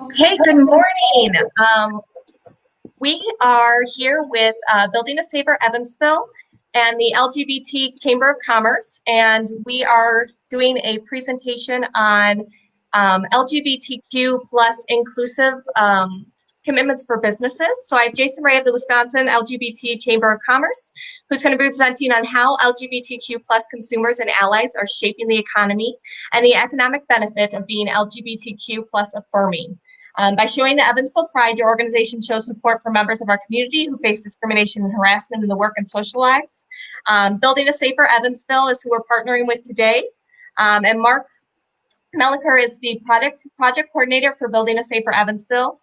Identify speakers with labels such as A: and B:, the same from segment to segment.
A: Okay, good morning. We are here with Building a Safer Evansville and the LGBT Chamber of Commerce, and we are doing a presentation on LGBTQ plus inclusive commitments for businesses. So I have Jason Ray of the Wisconsin LGBT Chamber of Commerce, who's going to be presenting on how LGBTQ plus consumers and allies are shaping the economy and the economic benefit of being LGBTQ plus affirming. By showing the Evansville Pride, your organization shows support for members of our community who face discrimination and harassment in the work and social lives. Building a Safer Evansville is who we're partnering with today. And Mark Meliker is the project coordinator for Building a Safer Evansville.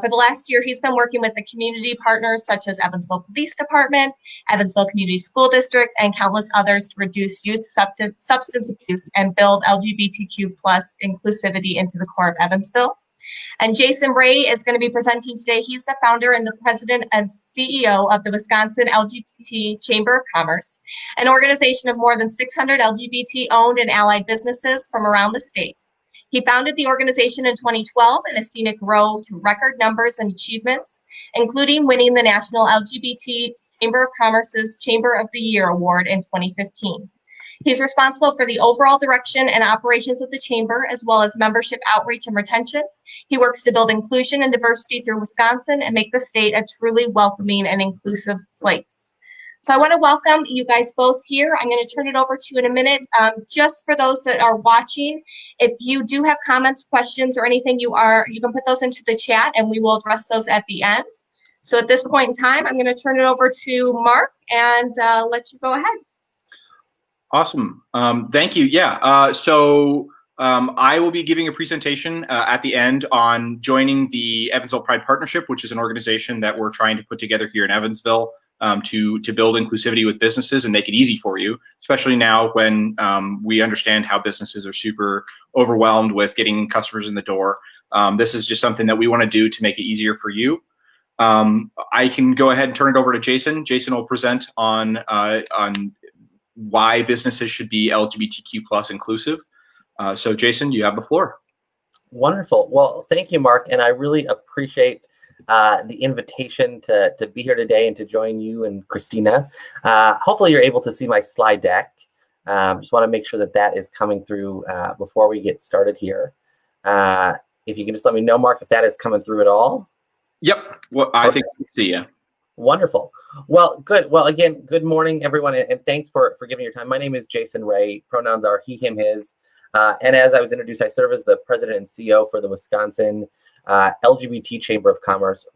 A: For the last year, he's been working with the community partners such as Evansville Police Department, Evansville Community School District, and countless others to reduce youth substance abuse and build LGBTQ plus inclusivity into the core of Evansville. And Jason Ray is going to be presenting today. He's the founder and the president and CEO of the Wisconsin LGBT Chamber of Commerce, an organization of more than 600 LGBT owned and allied businesses from around the state. He founded the organization in 2012 and has seen it grow to record numbers and achievements, including winning the National LGBT Chamber of Commerce's Chamber of the Year Award in 2015. He's responsible for the overall direction and operations of the chamber, as well as membership outreach and retention. He works to build inclusion and diversity through Wisconsin and make the state a truly welcoming and inclusive place. So I want to welcome you guys both here. I'm going to turn it over to you in a minute. Just for those that are watching, if you do have comments, questions, or anything, you can put those into the chat and we will address those at the end. So at this point in time, I'm going to turn it over to Mark and let you go ahead.
B: Awesome. Thank you. Yeah. I will be giving a presentation at the end on joining the Evansville Pride Partnership, which is an organization that we're trying to put together here in Evansville to build inclusivity with businesses and make it easy for you, especially now when we understand how businesses are super overwhelmed with getting customers in the door. This is just something that we want to do to make it easier for you. I can go ahead and turn it over to Jason. Jason will present on why businesses should be LGBTQ plus inclusive. So Jason, you have the floor.
C: Wonderful. Well, thank you, Mark. And I really appreciate the invitation to be here today and to join you and Christina. Hopefully you're able to see my slide deck. Just want to make sure that that is coming through before we get started here. If you can just let me know, Mark, if that is coming through at all.
B: Yep. Well, I think we can see you.
C: Wonderful. Well, good. Well, again, good morning, everyone, and thanks for giving your time. My name is Jason Ray. Pronouns are he, him, his. And as I was introduced, I serve as the president and CEO for the Wisconsin LGBT Chamber of Commerce.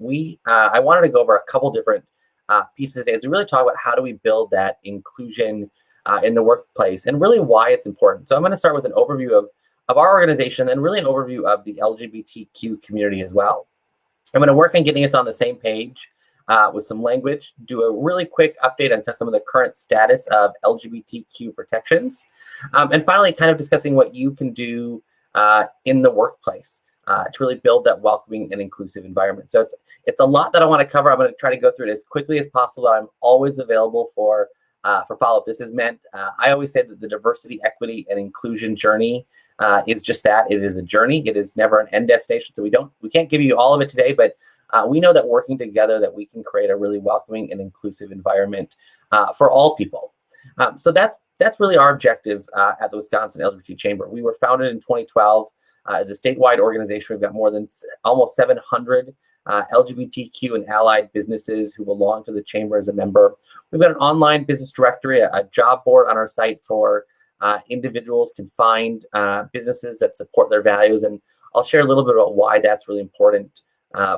C: I wanted to go over a couple different pieces today to really talk about how do we build that inclusion in the workplace and really why it's important. So I'm going to start with an overview of our organization and really an overview of the LGBTQ community as well. I'm going to work on getting us on the same page with some language, do a really quick update on some of the current status of LGBTQ protections, and finally kind of discussing what you can do in the workplace to really build that welcoming and inclusive environment. So it's a lot that I want to cover. I'm going to try to go through it as quickly as possible. I'm always available for follow-up. This is meant, I always say that the diversity, equity, and inclusion journey is just that. It is a journey. It is never an end destination. So we can't give you all of it today, but we know that working together that we can create a really welcoming and inclusive environment for all people. So that's really our objective at the Wisconsin LGBT Chamber. We were founded in 2012 as a statewide organization. We've got more than almost 700 LGBTQ and allied businesses who belong to the chamber as a member. We've got an online business directory, a job board on our site for individuals can find businesses that support their values. And I'll share a little bit about why that's really important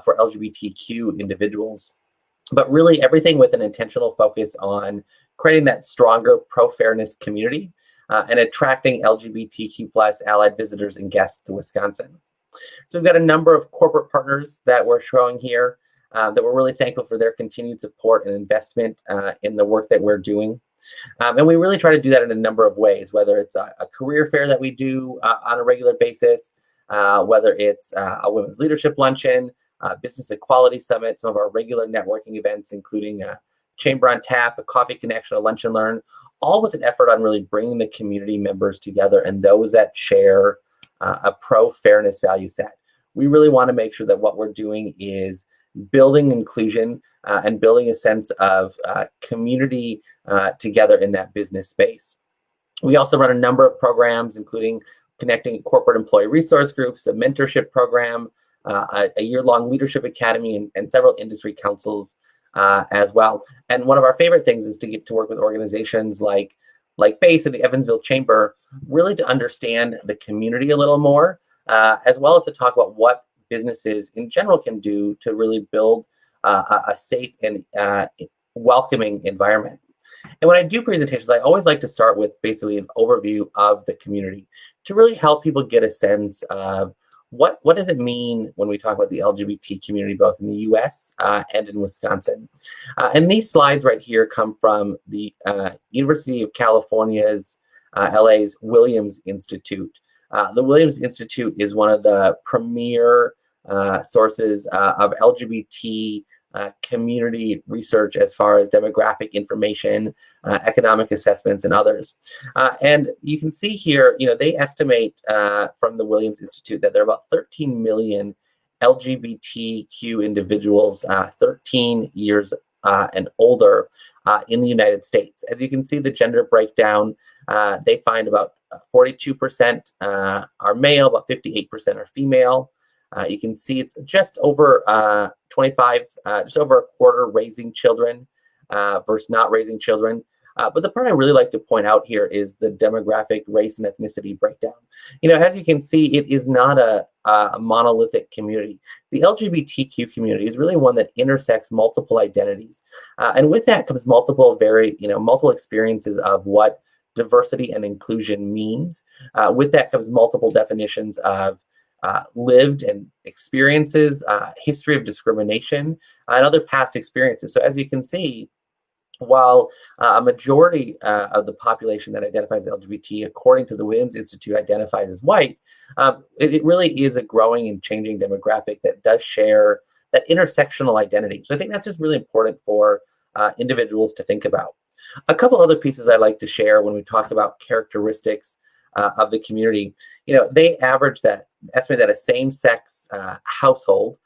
C: for LGBTQ individuals, but really everything with an intentional focus on creating that stronger pro-fairness community and attracting LGBTQ plus allied visitors and guests to Wisconsin. So we've got a number of corporate partners that we're showing here that we're really thankful for their continued support and investment in the work that we're doing. And we really try to do that in a number of ways, whether it's a career fair that we do on a regular basis, whether it's a women's leadership luncheon, business equality summit, some of our regular networking events, including Chamber on Tap, a coffee connection, a lunch and learn, all with an effort on really bringing the community members together and those that share a pro-fairness value set. we really want to make sure that what we're doing is building inclusion and building a sense of community together in that business space. We also run a number of programs, including connecting corporate employee resource groups, a mentorship program, a year-long leadership academy, and several industry councils as well. And one of our favorite things is to get to work with organizations like BASE and the Evansville Chamber, really to understand the community a little more, as well as to talk about what businesses in general can do to really build a safe and welcoming environment. And when I do presentations, I always like to start with basically an overview of the community to really help people get a sense of what does it mean when we talk about the LGBT community, both in the US and in Wisconsin. And these slides right here come from the University of California's LA's Williams Institute. The Williams Institute is one of the premier sources of LGBT community research as far as demographic information, economic assessments, and others. And you can see here, they estimate from the Williams Institute that there are about 13 million LGBTQ individuals 13 years and older in the United States. As you can see, the gender breakdown, they find about 42% are male, about 58% are female. You can see it's just over 25, just over a quarter raising children versus not raising children. But the part I really like to point out here is the demographic, race, and ethnicity breakdown. As you can see, it is not a monolithic community. The LGBTQ community is really one that intersects multiple identities. And with that comes multiple experiences of what diversity and inclusion means. With that comes multiple definitions of lived and experiences, history of discrimination, and other past experiences. So as you can see, while a majority of the population that identifies LGBT, according to the Williams Institute, identifies as white, it really is a growing and changing demographic that does share that intersectional identity. So I think that's just really important for individuals to think about. A couple other pieces I like to share when we talk about characteristics of the community. They estimate that a same-sex household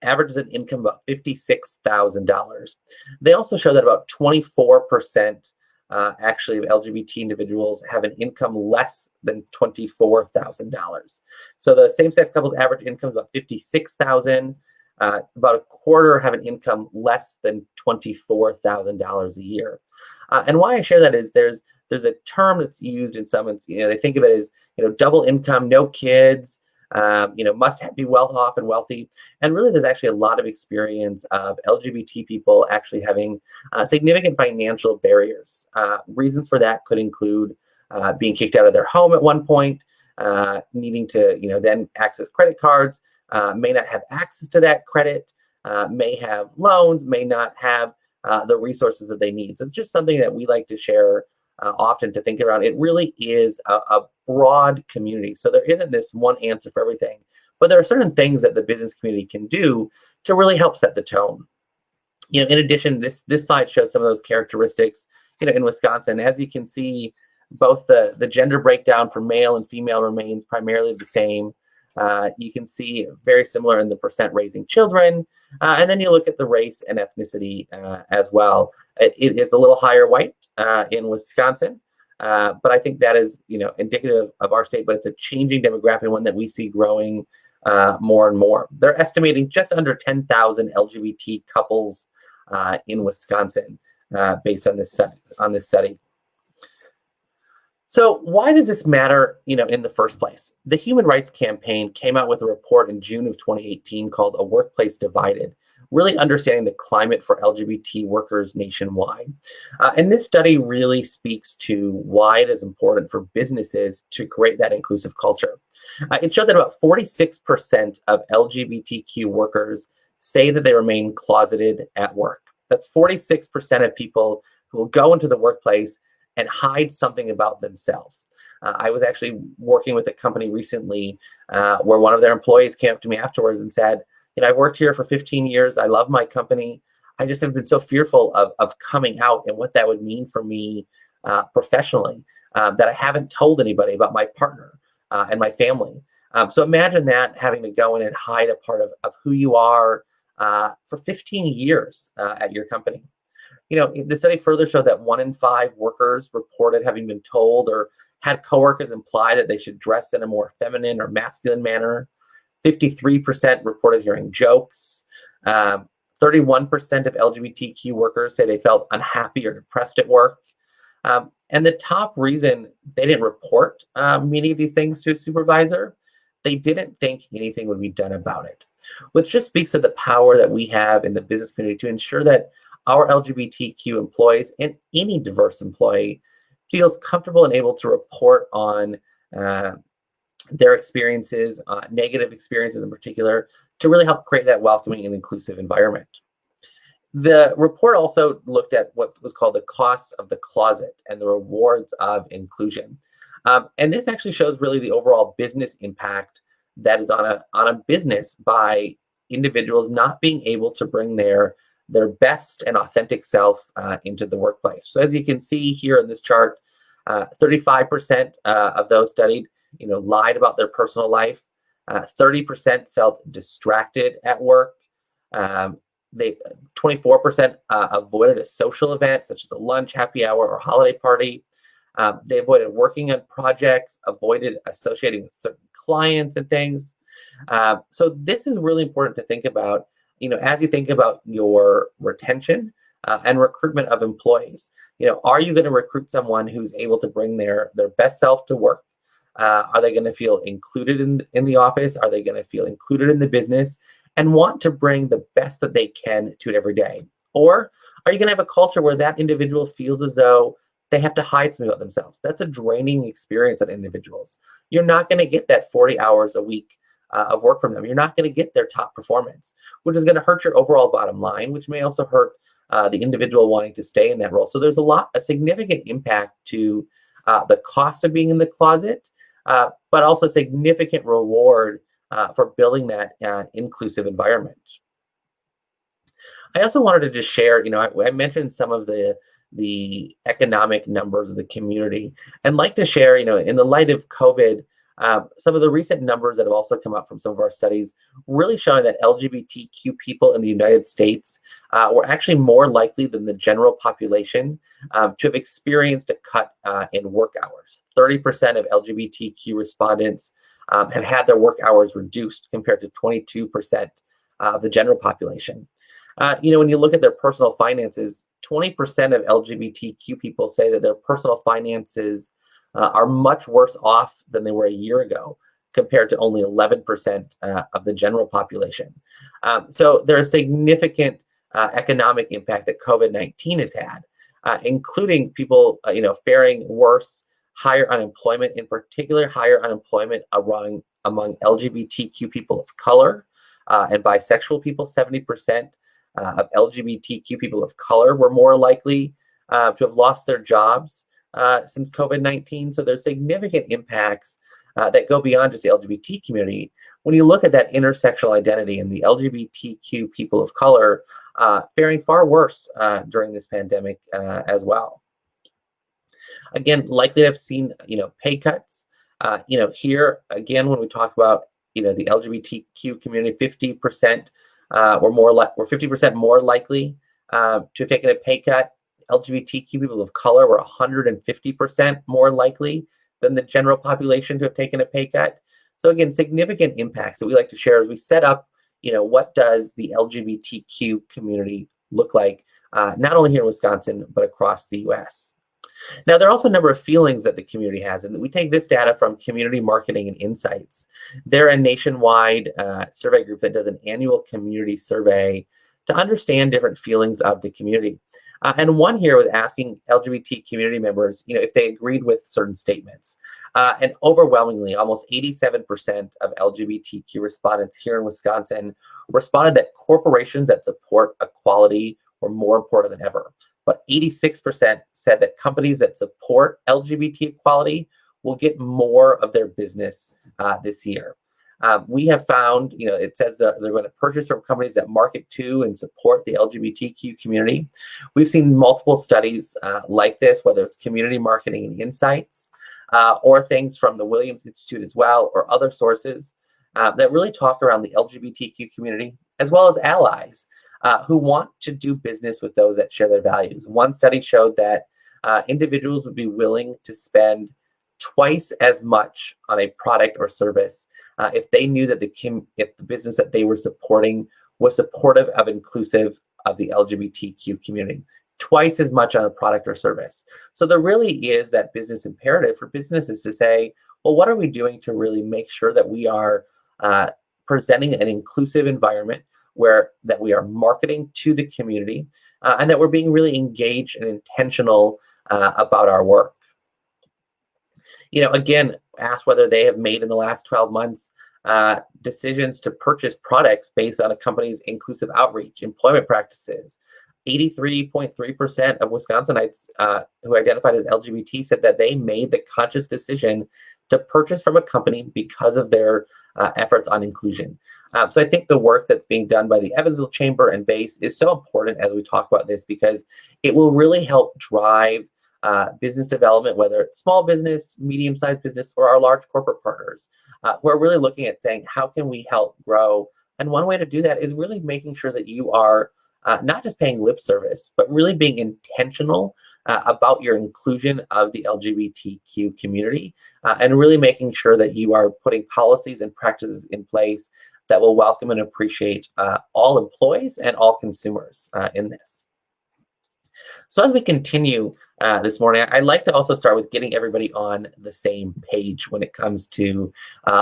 C: averages an income of about $56,000. They also show that about 24% actually of LGBT individuals have an income less than $24,000. So the same-sex couple's average income is about $56,000. About a quarter have an income less than $24,000 a year. And why I share that is there's a term that's used in some, they think of it as, double income, no kids, must be well off and wealthy. And really, there's actually a lot of experience of LGBT people actually having significant financial barriers. Reasons for that could include being kicked out of their home at one point, needing to, then access credit cards, may not have access to that credit, may have loans, may not have the resources that they need. So it's just something that we like to share often to think around. It really is a broad community. So there isn't this one answer for everything, but there are certain things that the business community can do to really help set the tone. In addition, this slide shows some of those characteristics, in Wisconsin. As you can see, both the gender breakdown for male and female remains primarily the same. You can see very similar in the percent raising children. And then you look at the race and ethnicity as well. It is a little higher white in Wisconsin, but I think that is, indicative of our state, but it's a changing demographic, one that we see growing more and more. They're estimating just under 10,000 LGBT couples in Wisconsin based on this study. So why does this matter, in the first place? The Human Rights Campaign came out with a report in June of 2018 called A Workplace Divided, really understanding the climate for LGBT workers nationwide. And this study really speaks to why it is important for businesses to create that inclusive culture. It showed that about 46% of LGBTQ workers say that they remain closeted at work. That's 46% of people who will go into the workplace and hide something about themselves. I was actually working with a company recently where one of their employees came up to me afterwards and said, I've worked here for 15 years. I love my company. I just have been so fearful of coming out and what that would mean for me professionally that I haven't told anybody about my partner and my family. So imagine that, having to go in and hide a part of who you are for 15 years at your company. The study further showed that 1 in 5 workers reported having been told or had coworkers imply that they should dress in a more feminine or masculine manner. 53% reported hearing jokes. 31% of LGBTQ workers say they felt unhappy or depressed at work. And the top reason they didn't report many of these things to a supervisor, they didn't think anything would be done about it, which just speaks to the power that we have in the business community to ensure that our LGBTQ employees and any diverse employee feels comfortable and able to report on their experiences, negative experiences in particular, to really help create that welcoming and inclusive environment. The report also looked at what was called the cost of the closet and the rewards of inclusion. And this actually shows really the overall business impact that is on a business by individuals not being able to bring their best and authentic self into the workplace. So as you can see here in this chart, 35% of those studied, lied about their personal life. 30% felt distracted at work. 24% avoided a social event such as a lunch, happy hour, or holiday party. They avoided working on projects, avoided associating with certain clients and things. So this is really important to think about, as you think about your retention and recruitment of employees. Are you going to recruit someone who's able to bring their best self to work? Are they going to feel included in the office? Are they going to feel included in the business and want to bring the best that they can to it every day? Or are you going to have a culture where that individual feels as though they have to hide something about themselves? That's a draining experience on individuals. You're not going to get that 40 hours a week of work from them. You're not going to get their top performance, which is going to hurt your overall bottom line, which may also hurt the individual wanting to stay in that role. So there's a significant impact to the cost of being in the closet, but also significant reward for building that inclusive environment. I also wanted to just share, I mentioned some of the economic numbers of the community, and like to share, in the light of COVID, some of the recent numbers that have also come up from some of our studies really showing that LGBTQ people in the United States were actually more likely than the general population to have experienced a cut in work hours. 30% of LGBTQ respondents have had their work hours reduced compared to 22% of the general population. When you look at their personal finances, 20% of LGBTQ people say that their personal finances are much worse off than they were a year ago, compared to only 11% of the general population. So there's a significant economic impact that COVID-19 has had, including people, faring worse, higher unemployment, in particular higher unemployment among LGBTQ people of color and bisexual people. 70% of LGBTQ people of color were more likely to have lost their jobs since COVID-19. So there's significant impacts that go beyond just the LGBT community. When you look at that intersectional identity and the LGBTQ people of color faring far worse during this pandemic as well. Again, likely to have seen, pay cuts. Here again, when we talk about, the LGBTQ community, 50% were 50% more likely to have taken a pay cut. LGBTQ people of color were 150% more likely than the general population to have taken a pay cut. So again, significant impacts that we like to share as we set up, what does the LGBTQ community look like, not only here in Wisconsin, but across the US. Now, there are also a number of feelings that the community has, and we take this data from Community Marketing and Insights. They're a nationwide survey group that does an annual community survey to understand different feelings of the community. And one here was asking LGBT community members, if they agreed with certain statements. And overwhelmingly, almost 87% of LGBTQ respondents here in Wisconsin responded that corporations that support equality were more important than ever. But 86% said that companies that support LGBT equality will get more of their business this year. We have found, it says that they're going to purchase from companies that market to and support the LGBTQ community. We've seen multiple studies like this, whether it's Community Marketing and Insights, or things from the Williams Institute as well, or other sources that really talk around the LGBTQ community, as well as allies who want to do business with those that share their values. One study showed that individuals would be willing to spend twice as much on a product or service if they knew that if the business that they were supporting was supportive of inclusive of the LGBTQ community. Twice as much on a product or service. So there really is that business imperative for businesses to say, well, what are we doing to really make sure that we are presenting an inclusive environment that we are marketing to the community and that we're being really engaged and intentional about our work. Again, asked whether they have made in the last 12 months decisions to purchase products based on a company's inclusive outreach, employment practices. 83.3% of Wisconsinites who identified as LGBT said that they made the conscious decision to purchase from a company because of their efforts on inclusion. So I think the work that's being done by the Evansville Chamber and Base is so important as we talk about this, because it will really help drive business development, whether it's small business, medium-sized business, or our large corporate partners, who are really looking at saying, how can we help grow? And one way to do that is really making sure that you are not just paying lip service, but really being intentional about your inclusion of the LGBTQ community, and really making sure that you are putting policies and practices in place that will welcome and appreciate all employees and all consumers in this. So as we continue this morning, I'd like to also start with getting everybody on the same page when it comes to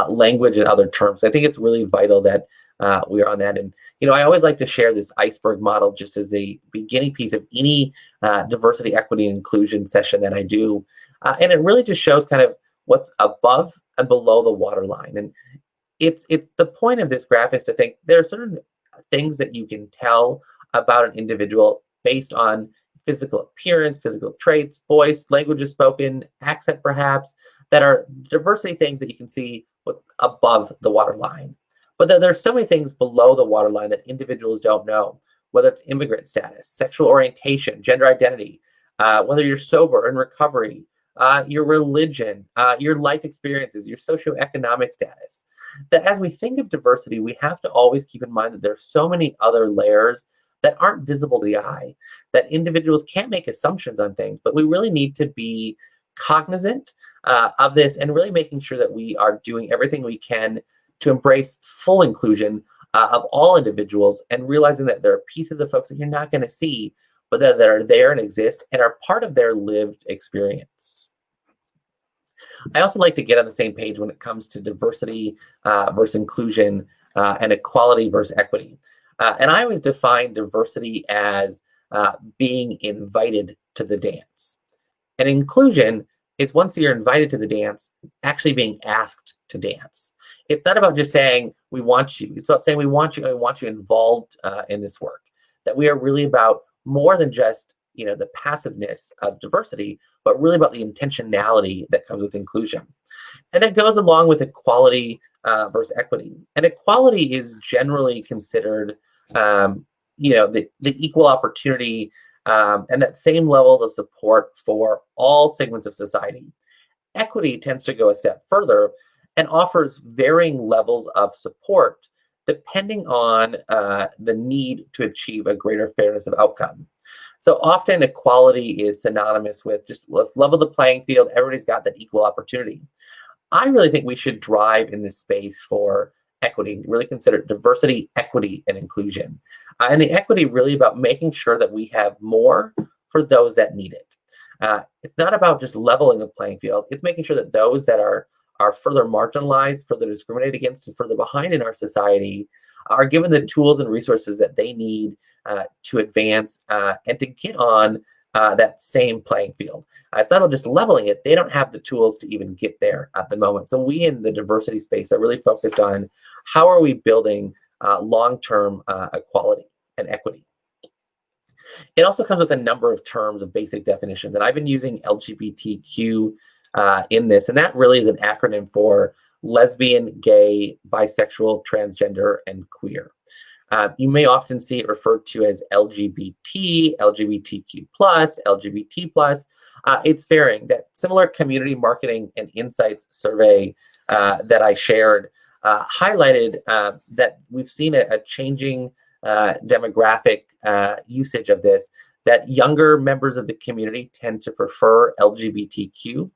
C: language and other terms. I think it's really vital that we are on that. And, I always like to share this iceberg model just as a beginning piece of any diversity, equity, and inclusion session that I do. And it really just shows kind of what's above and below the waterline. And it's the point of this graph is to think there are certain things that you can tell about an individual based on physical appearance, physical traits, voice, languages spoken, accent perhaps, that are diversity things that you can see above the waterline. But then there's so many things below the waterline that individuals don't know, whether it's immigrant status, sexual orientation, gender identity, whether you're sober, in recovery, your religion, your life experiences, your socioeconomic status. That as we think of diversity, we have to always keep in mind that there's so many other layers that aren't visible to the eye, that individuals can't make assumptions on things, but we really need to be cognizant of this and really making sure that we are doing everything we can to embrace full inclusion of all individuals, and realizing that there are pieces of folks that you're not going to see, but that are there and exist and are part of their lived experience. I also like to get on the same page when it comes to diversity versus inclusion and equality versus equity. And I always define diversity as being invited to the dance. And inclusion is once you're invited to the dance, actually being asked to dance. It's not about just saying, we want you. It's about saying, we want you, and we want you involved in this work. That we are really about more than just the passiveness of diversity, but really about the intentionality that comes with inclusion. And that goes along with equality versus equity. And equality is generally considered the equal opportunity and that same levels of support for all segments of society. Equity tends to go a step further and offers varying levels of support depending on the need to achieve a greater fairness of outcome. So often equality is synonymous with just let's level the playing field, everybody's got that equal opportunity. I really think we should drive in this space for equity, really consider diversity, equity, and inclusion. And the equity really about making sure that we have more for those that need it. It's not about just leveling the playing field. It's making sure that those that are further marginalized, further discriminated against, and further behind in our society are given the tools and resources that they need to advance and to get on that same playing field. It's not about just leveling it. They don't have the tools to even get there at the moment. So we in the diversity space are really focused on how are we building long-term equality and equity. It also comes with a number of terms of basic definitions, and I've been using LGBTQ in this, and that really is an acronym for lesbian, gay, bisexual, transgender, and queer. You may often see it referred to as LGBT, LGBTQ+, LGBT+. It's varying. That similar community marketing and insights survey that I shared highlighted that we've seen a changing demographic usage of this, that younger members of the community tend to prefer LGBTQ.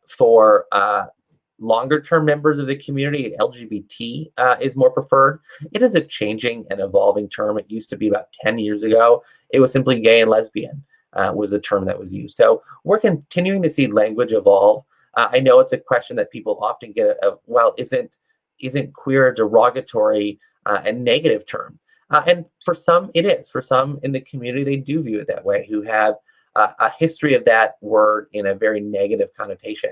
C: For longer-term members of the community, LGBT is more preferred. It is a changing and evolving term. It used to be about 10 years ago. It was simply gay and lesbian was the term that was used. So we're continuing to see language evolve. I know it's a question that people often get of, well, isn't queer a derogatory and negative term? And for some, it is. For some in the community, they do view it that way, who have a history of that word in a very negative connotation.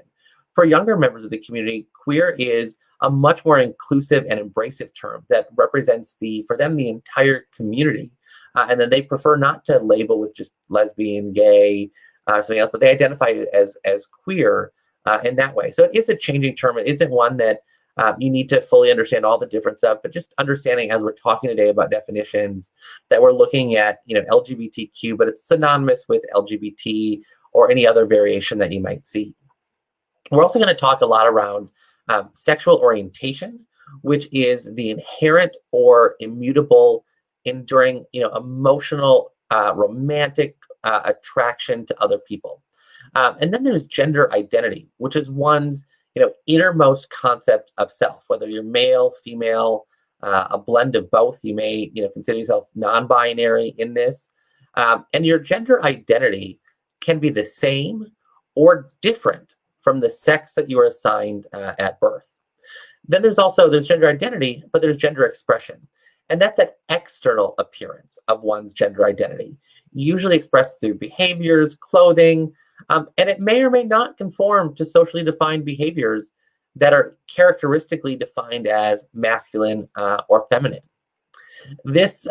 C: For younger members of the community, queer is a much more inclusive and embracive term that represents for them, the entire community. And then they prefer not to label with just lesbian, gay, something else, but they identify as queer in that way. So it is a changing term. It isn't one that you need to fully understand all the difference of, but just understanding as we're talking today about definitions that we're looking at, LGBTQ, but it's synonymous with LGBT or any other variation that you might see. We're also going to talk a lot around sexual orientation, which is the inherent or immutable, enduring, emotional, romantic attraction to other people. And then there's gender identity, which is one's innermost concept of self, whether you're male, female, a blend of both. You may consider yourself non-binary in this. And your gender identity can be the same or different from the sex that you were assigned at birth. Then there's gender identity, but there's gender expression. And that's an external appearance of one's gender identity, usually expressed through behaviors, clothing, and it may or may not conform to socially defined behaviors that are characteristically defined as masculine or feminine. This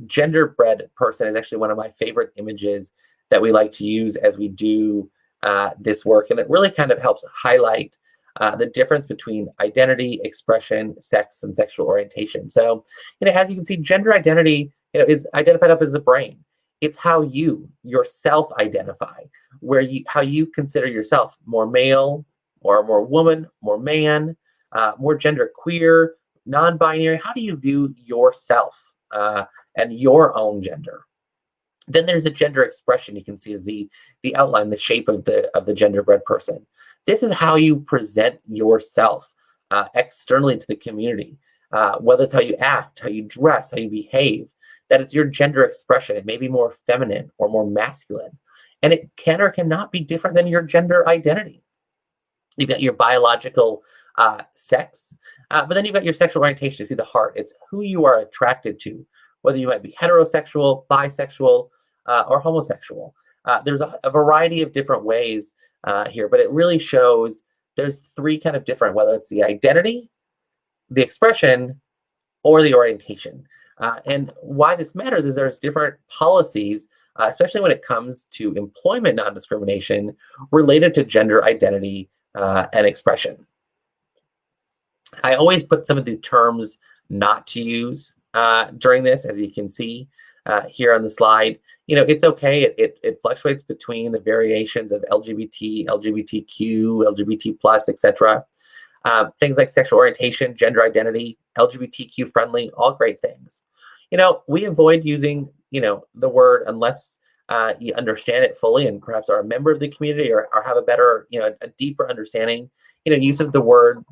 C: genderbread person is actually one of my favorite images that we like to use as we do this work, and it really kind of helps highlight the difference between identity, expression, sex, and sexual orientation. So, as you can see, gender identity is identified up as the brain. It's how you yourself identify, how you consider yourself more male or more woman, more man, more gender queer, non-binary. How do you view yourself and your own gender? Then there's a gender expression. You can see as the outline, the shape of the genderbread person. This is how you present yourself externally to the community, whether it's how you act, how you dress, how you behave. That is your gender expression. It may be more feminine or more masculine, and it can or cannot be different than your gender identity. You've got your biological sex, but then you've got your sexual orientation. You see the heart. It's who you are attracted to, whether you might be heterosexual, bisexual, or homosexual. There's a variety of different ways here, but it really shows there's three kind of different, whether it's the identity, the expression, or the orientation. And why this matters is there's different policies, especially when it comes to employment non-discrimination related to gender identity and expression. I always put some of the terms not to use during this, as you can see here on the slide. It's okay. It fluctuates between the variations of LGBT, LGBTQ, LGBT+, etc. Things like sexual orientation, gender identity, LGBTQ friendly, all great things. We avoid using, the word unless you understand it fully and perhaps are a member of the community or have a better, a deeper understanding, use of the word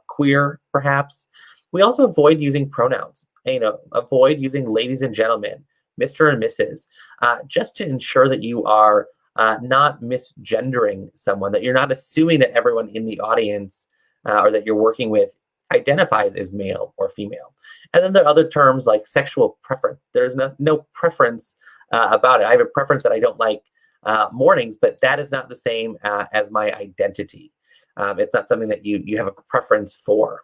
C: queer, perhaps. We also avoid using pronouns, avoid using ladies and gentlemen, Mr. and Mrs., just to ensure that you are not misgendering someone, that you're not assuming that everyone in the audience or that you're working with identifies as male or female. And then there are other terms like sexual preference. There's no preference about it. I have a preference that I don't like mornings, but that is not the same as my identity. It's not something that you have a preference for.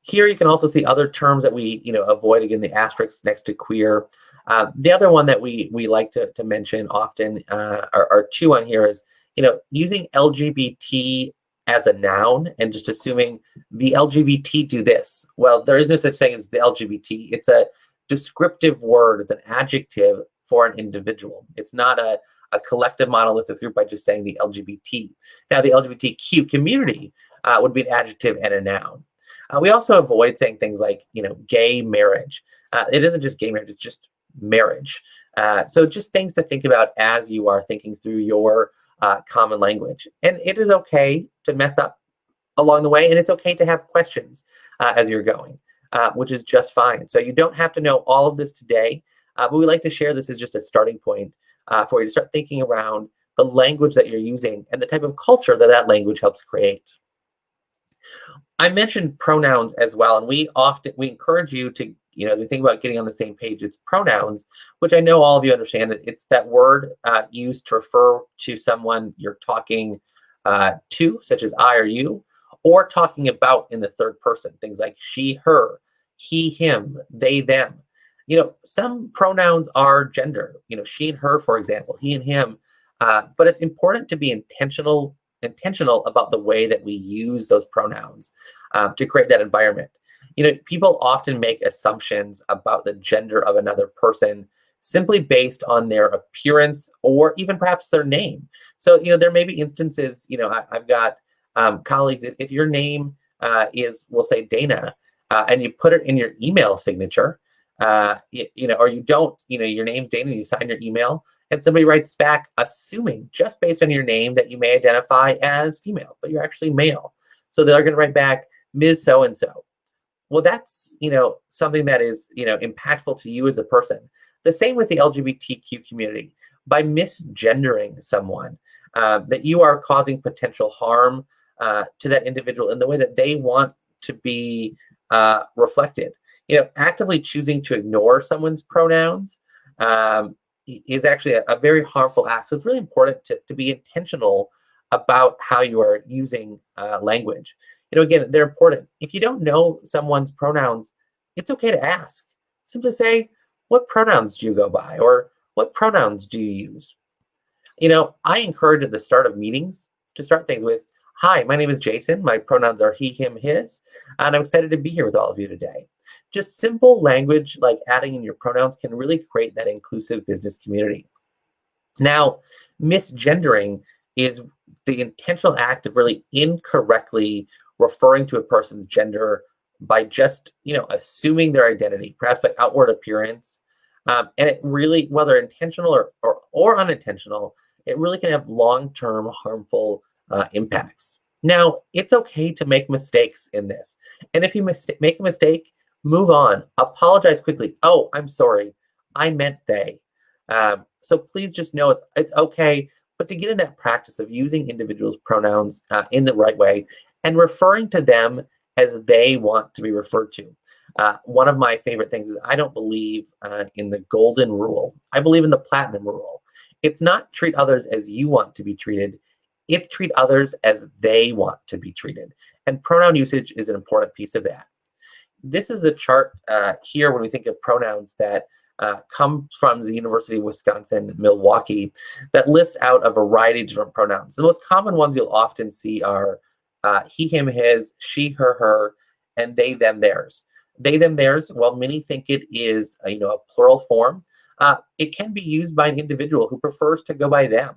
C: Here you can also see other terms that we avoid, again, the asterisk next to queer. The other one that we like to mention often, are two on here, is using LGBT as a noun and just assuming the LGBT do this. Well, there is no such thing as the LGBT. It's a descriptive word. It's an adjective for an individual. It's not a collective monolithic group by just saying the LGBT. Now, the LGBTQ community would be an adjective and a noun. We also avoid saying things like, gay marriage. It isn't just gay marriage, it's just marriage. So just things to think about as you are thinking through your common language. And it is okay to mess up along the way, and it's okay to have questions as you're going, which is just fine. So you don't have to know all of this today, but we like to share this as just a starting point for you to start thinking around the language that you're using and the type of culture that that language helps create. I mentioned pronouns as well, and we encourage you to, as we think about getting on the same page, it's pronouns, which I know all of you understand. It's that word used to refer to someone you're talking to, such as I or you, or talking about in the third person, things like she, her, he, him, they, them. Some pronouns are gender, she and her, for example, he and him, but it's important to be intentional about the way that we use those pronouns to create that environment. People often make assumptions about the gender of another person simply based on their appearance or even perhaps their name. So, there may be instances, I've got colleagues, if your name is, we'll say Dana, and you put it in your email signature, or you don't, your name's Dana, and you sign your email, and somebody writes back assuming just based on your name that you may identify as female, but you're actually male. So they're going to write back Ms. So-and-so. Well, that's, something that is, impactful to you as a person. The same with the LGBTQ community. By misgendering someone, that you are causing potential harm to that individual in the way that they want to be reflected. Actively choosing to ignore someone's pronouns is actually a very harmful act. So it's really important to be intentional about how you are using language. Again, they're important. If you don't know someone's pronouns, it's okay to ask. Simply say, what pronouns do you go by? Or what pronouns do you use? I encourage at the start of meetings to start things with, hi, my name is Jason. My pronouns are he, him, his, and I'm excited to be here with all of you today. Just simple language like adding in your pronouns can really create that inclusive business community. Now, misgendering is the intentional act of really incorrectly referring to a person's gender by just, assuming their identity, perhaps by outward appearance. And it really, whether intentional or unintentional, it really can have long-term harmful impacts. Now, it's okay to make mistakes in this. And if you make a mistake, move on. Apologize quickly. Oh, I'm sorry. I meant they. So please just know it's okay, but to get in that practice of using individuals' pronouns in the right way and referring to them as they want to be referred to. One of my favorite things is I don't believe in the golden rule. I believe in the platinum rule. It's not treat others as you want to be treated. It's treat others as they want to be treated. And pronoun usage is an important piece of that. This is a chart here when we think of pronouns that come from the University of Wisconsin-Milwaukee that lists out a variety of different pronouns. The most common ones you'll often see are he, him, his, she, her, her, and they, them, theirs. They, them, theirs, while many think it is a plural form, it can be used by an individual who prefers to go by them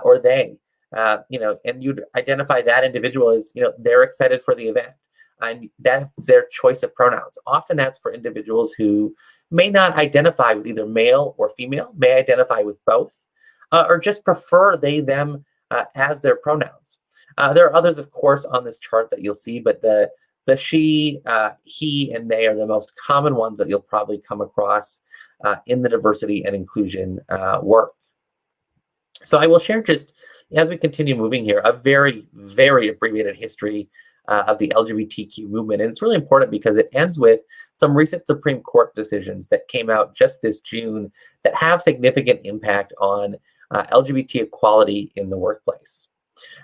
C: or they. And you'd identify that individual as, they're excited for the event. And that's their choice of pronouns. Often that's for individuals who may not identify with either male or female, may identify with both, or just prefer they, them as their pronouns. There are others, of course, on this chart that you'll see, but the she, he, and they are the most common ones that you'll probably come across in the diversity and inclusion work. So I will share, just as we continue moving here, a very, very abbreviated history of the LGBTQ movement. And it's really important because it ends with some recent Supreme Court decisions that came out just this June that have significant impact on LGBT equality in the workplace.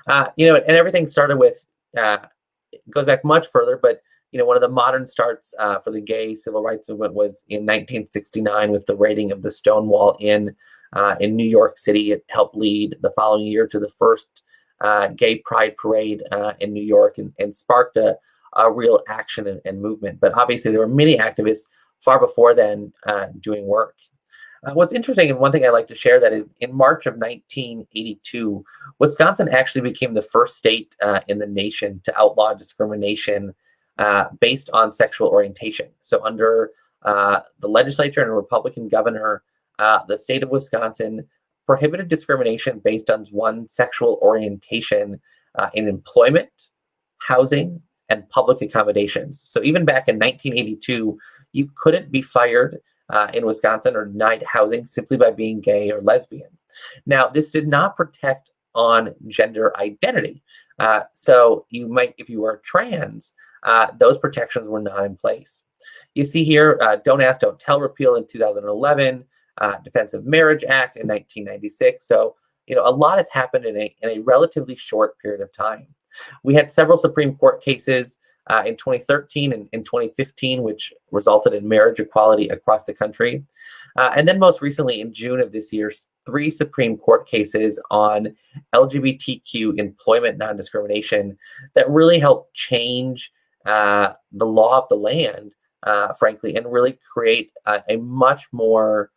C: And everything started with, goes back much further, but one of the modern starts for the gay civil rights movement was in 1969 with the raiding of the Stonewall Inn in New York City. It helped lead the following year to the first gay pride parade in New York and sparked a real action and movement. But obviously, there were many activists far before then doing work. What's interesting, and one thing I like to share, that is in March of 1982, Wisconsin actually became the first state in the nation to outlaw discrimination based on sexual orientation. So under the legislature and a Republican governor, the state of Wisconsin prohibited discrimination based on one's sexual orientation in employment, housing, and public accommodations. So even back in 1982, you couldn't be fired in Wisconsin or denied housing simply by being gay or lesbian. Now, this did not protect on gender identity. So you might, if you were trans, those protections were not in place. You see here, Don't Ask, Don't Tell repeal in 2011, Defense of Marriage Act in 1996. So, a lot has happened in a relatively short period of time. We had several Supreme Court cases in 2013 and in 2015, which resulted in marriage equality across the country. And then most recently, in June of this year, 3 Supreme Court cases on LGBTQ employment non-discrimination that really helped change the law of the land, frankly, and really create a much more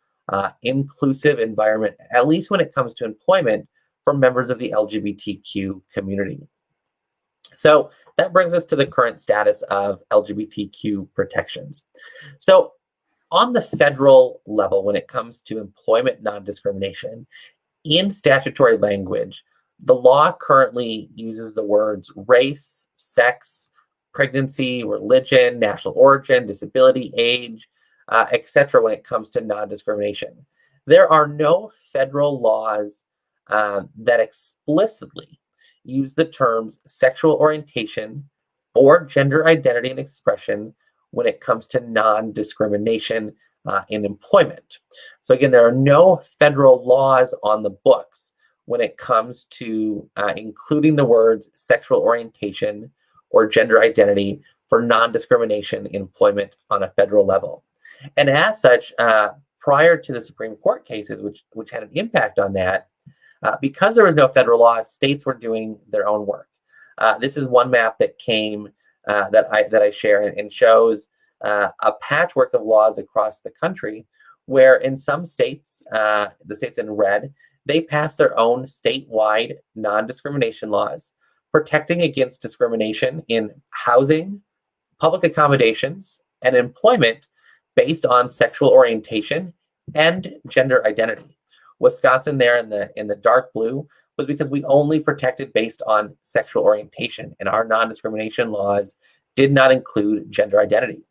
C: inclusive environment, at least when it comes to employment, for members of the LGBTQ community. So that brings us to the current status of LGBTQ protections. So on the federal level, when it comes to employment non-discrimination, in statutory language, the law currently uses the words race, sex, pregnancy, religion, national origin, disability, age, etc. when it comes to non-discrimination. There are no federal laws that explicitly use the terms sexual orientation or gender identity and expression when it comes to non-discrimination in employment. So again, there are no federal laws on the books when it comes to including the words sexual orientation or gender identity for non-discrimination in employment on a federal level. And as such, prior to the Supreme Court cases, which had an impact on that, because there was no federal law, states were doing their own work. This is one map that came that I share and shows a patchwork of laws across the country, where in some states, the states in red, they passed their own statewide non-discrimination laws protecting against discrimination in housing, public accommodations, and employment based on sexual orientation and gender identity. Wisconsin there in the dark blue was because we only protected based on sexual orientation, and our non-discrimination laws did not include gender identity.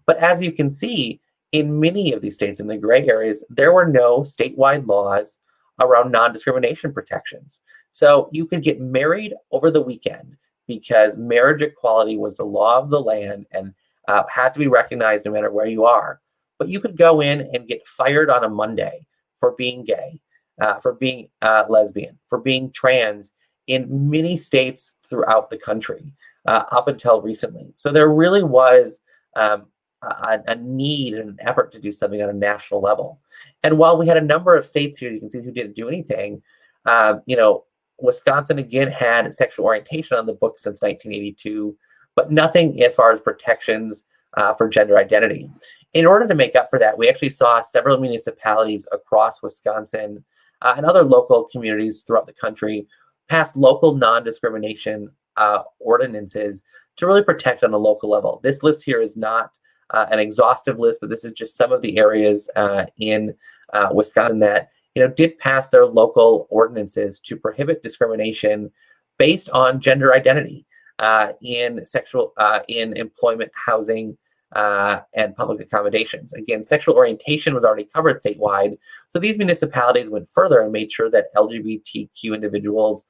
C: But as you can see, in many of these states in the gray areas, there were no statewide laws around non-discrimination protections. So you could get married over the weekend because marriage equality was the law of the land and had to be recognized no matter where you are. But you could go in and get fired on a Monday for being gay, for being lesbian, for being trans in many states throughout the country up until recently. So there really was a need and an effort to do something on a national level. And while we had a number of states here, you can see who didn't do anything, Wisconsin again had sexual orientation on the books since 1982, but nothing as far as protections for gender identity. In order to make up for that, we actually saw several municipalities across Wisconsin and other local communities throughout the country pass local non-discrimination ordinances to really protect on a local level. This list here is not an exhaustive list, but this is just some of the areas in Wisconsin that did pass their local ordinances to prohibit discrimination based on gender identity in employment, housing, and public accommodations. Again, sexual orientation was already covered statewide, so these municipalities went further and made sure that LGBTQ individuals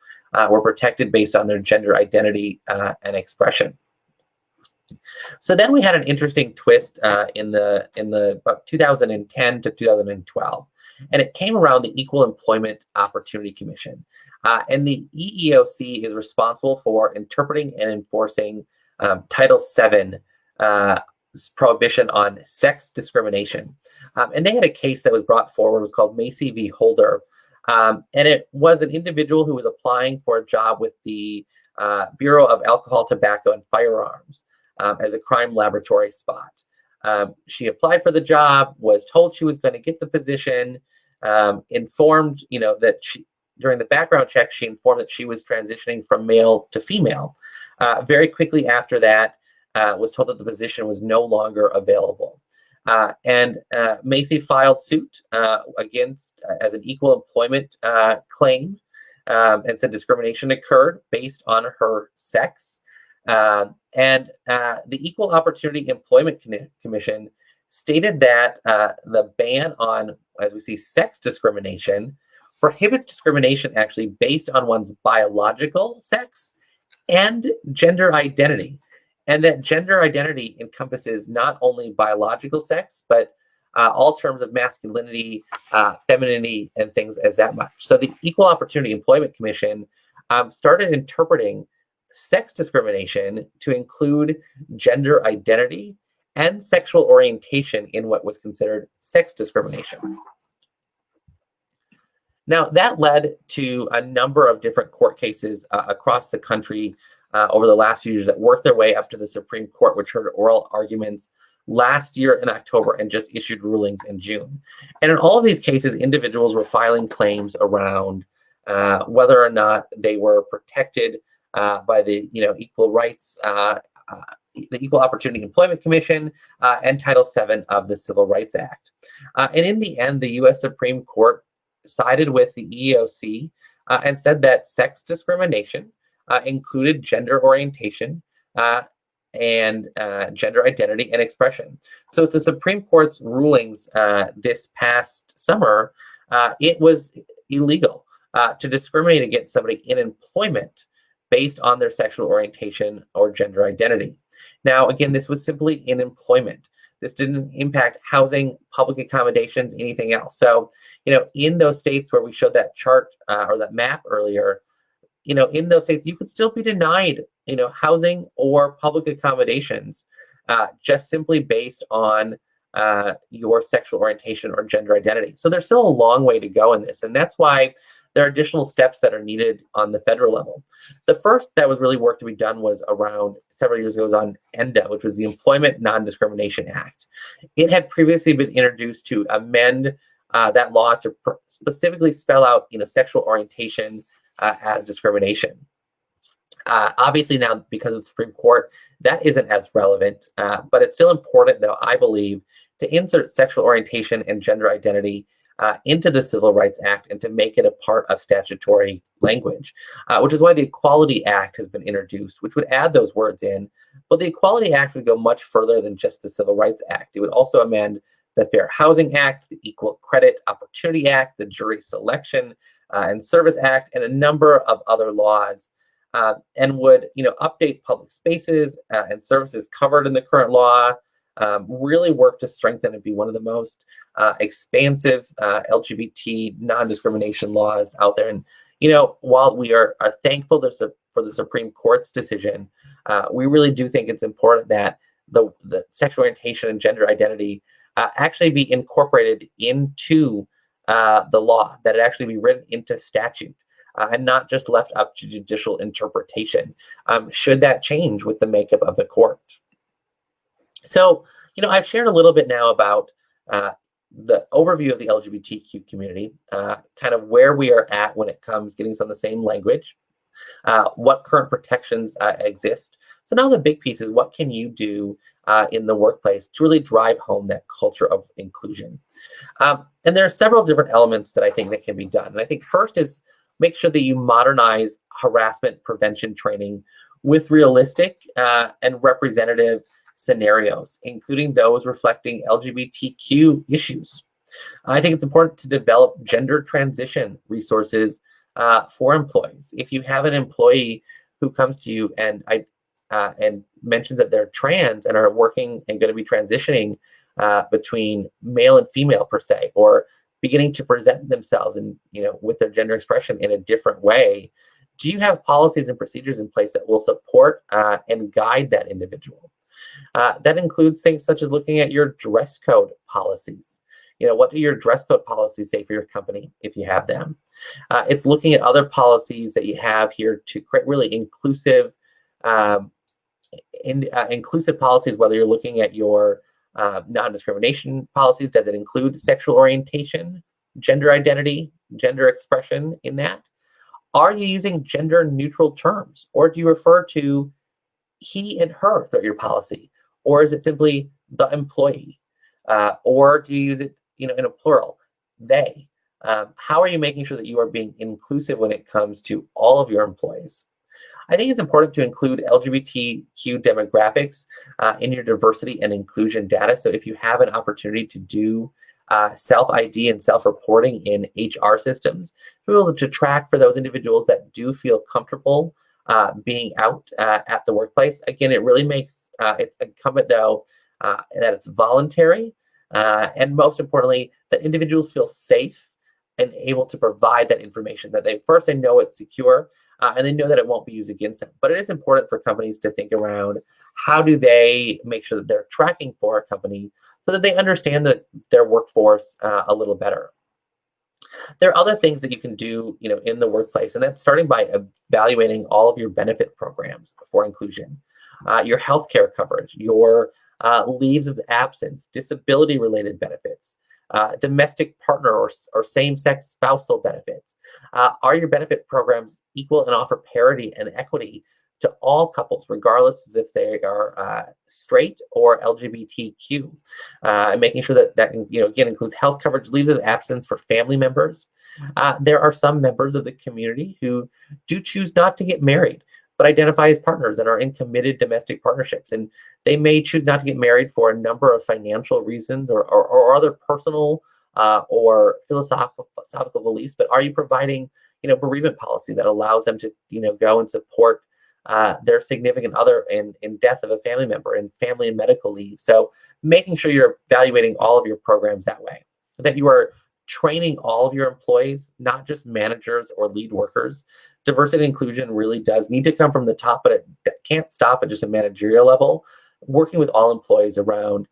C: were protected based on their gender identity and expression. So then we had an interesting twist in the about 2010 to 2012, and it came around the Equal Employment Opportunity Commission. And the EEOC is responsible for interpreting and enforcing Title VII prohibition on sex discrimination. And they had a case that was brought forward. It was called Macy V Holder. And it was an individual who was applying for a job with the Bureau of Alcohol, Tobacco, and Firearms as a crime laboratory spot. She applied for the job, was told she was going to get the position, informed, that during the background check, she informed that she was transitioning from male to female. Very quickly after that, was told that the position was no longer available. And Macy filed suit against as an equal employment claim, and said discrimination occurred based on her sex. And the Equal Opportunity Employment Commission stated that the ban on, as we see, sex discrimination prohibits discrimination actually based on one's biological sex and gender identity. And that gender identity encompasses not only biological sex, but all terms of masculinity, femininity, and things as that much. So the Equal Opportunity Employment Commission started interpreting sex discrimination to include gender identity and sexual orientation in what was considered sex discrimination. Now, that led to a number of different court cases across the country over the last few years that worked their way up to the Supreme Court, which heard oral arguments last year in October and just issued rulings in June. And in all of these cases, individuals were filing claims around whether or not they were protected by the equal rights, the Equal Opportunity Employment Commission, and Title VII of the Civil Rights Act. And in the end, the U.S. Supreme Court sided with the EEOC and said that sex discrimination included gender orientation and gender identity and expression. So with the Supreme Court's rulings this past summer, it was illegal to discriminate against somebody in employment based on their sexual orientation or gender identity. Now, again, this was simply in employment. This didn't impact housing, public accommodations, anything else. So, in those states where we showed that chart or that map earlier, in those states, you could still be denied, housing or public accommodations just simply based on your sexual orientation or gender identity. So there's still a long way to go in this. And that's why there are additional steps that are needed on the federal level. The first that was really work to be done was around several years ago was on ENDA, which was the Employment Non-Discrimination Act. It had previously been introduced to amend that law to specifically spell out, sexual orientation as discrimination. Obviously now, because of the Supreme Court, that isn't as relevant, but it's still important, though, I believe, to insert sexual orientation and gender identity into the Civil Rights Act and to make it a part of statutory language, which is why the Equality Act has been introduced, which would add those words in. But the Equality Act would go much further than just the Civil Rights Act. It would also amend the Fair Housing Act, the Equal Credit Opportunity Act, the Jury Selection and Service Act, and a number of other laws, and would update public spaces and services covered in the current law, really work to strengthen and be one of the most expansive LGBT non-discrimination laws out there. And while we are thankful for the Supreme Court's decision, we really do think it's important that the sexual orientation and gender identity actually be incorporated into the law, that it actually be written into statute and not just left up to judicial interpretation, should that change with the makeup of the court. So, I've shared a little bit now about the overview of the LGBTQ community, kind of where we are at when it comes getting us on the same language, what current protections exist. So now the big piece is, what can you do in the workplace to really drive home that culture of inclusion? And there are several different elements that I think that can be done. And I think first is make sure that you modernize harassment prevention training with realistic and representative scenarios, including those reflecting LGBTQ issues. I think it's important to develop gender transition resources for employees. If you have an employee who comes to you and mentions that they're trans and are working and going to be transitioning between male and female per se, or beginning to present themselves and with their gender expression in a different way, do you have policies and procedures in place that will support and guide that individual? That includes things such as looking at your dress code policies. what do your dress code policies say for your company if you have them? It's looking at other policies that you have here to create really inclusive inclusive policies, whether you're looking at your non-discrimination policies. Does it include sexual orientation, gender identity, gender expression in that? Are you using gender neutral terms, or do you refer to he and her throughout your policy? Or is it simply the employee? Or do you use it in a plural, they? How are you making sure that you are being inclusive when it comes to all of your employees? I think it's important to include LGBTQ demographics in your diversity and inclusion data. So if you have an opportunity to do self-ID and self-reporting in HR systems, to be able to track for those individuals that do feel comfortable being out at the workplace. Again, it really makes it incumbent, though, that it's voluntary, and most importantly, that individuals feel safe and able to provide that information, that they know it's secure, and they know that it won't be used against them. But it is important for companies to think around how do they make sure that they're tracking for a company so that they understand their workforce a little better. There are other things that you can do, in the workplace, and that's starting by evaluating all of your benefit programs for inclusion, your healthcare coverage, your leaves of absence, disability-related benefits, domestic partner or same-sex spousal benefits. Are your benefit programs equal and offer parity and equity to all couples, regardless if they are straight or LGBTQ? Making sure that again includes health coverage, leaves of absence for family members. There are some members of the community who do choose not to get married, but identify as partners and are in committed domestic partnerships. And they may choose not to get married for a number of financial reasons or other personal or philosophical beliefs. But are you providing, bereavement policy that allows them to, go and support their significant other in death of a family member, and family and medical leave? So making sure you're evaluating all of your programs that way, so that you are training all of your employees, not just managers or lead workers. Diversity and inclusion really does need to come from the top, but it can't stop at just a managerial level. Working with all employees around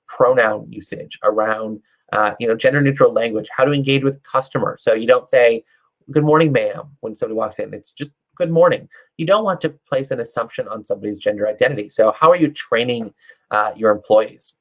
C: pronoun usage, around gender neutral language, how to engage with customers. So you don't say, "Good morning, ma'am," when somebody walks in. It's just "Good morning." You don't want to place an assumption on somebody's gender identity. So how are you training your employees?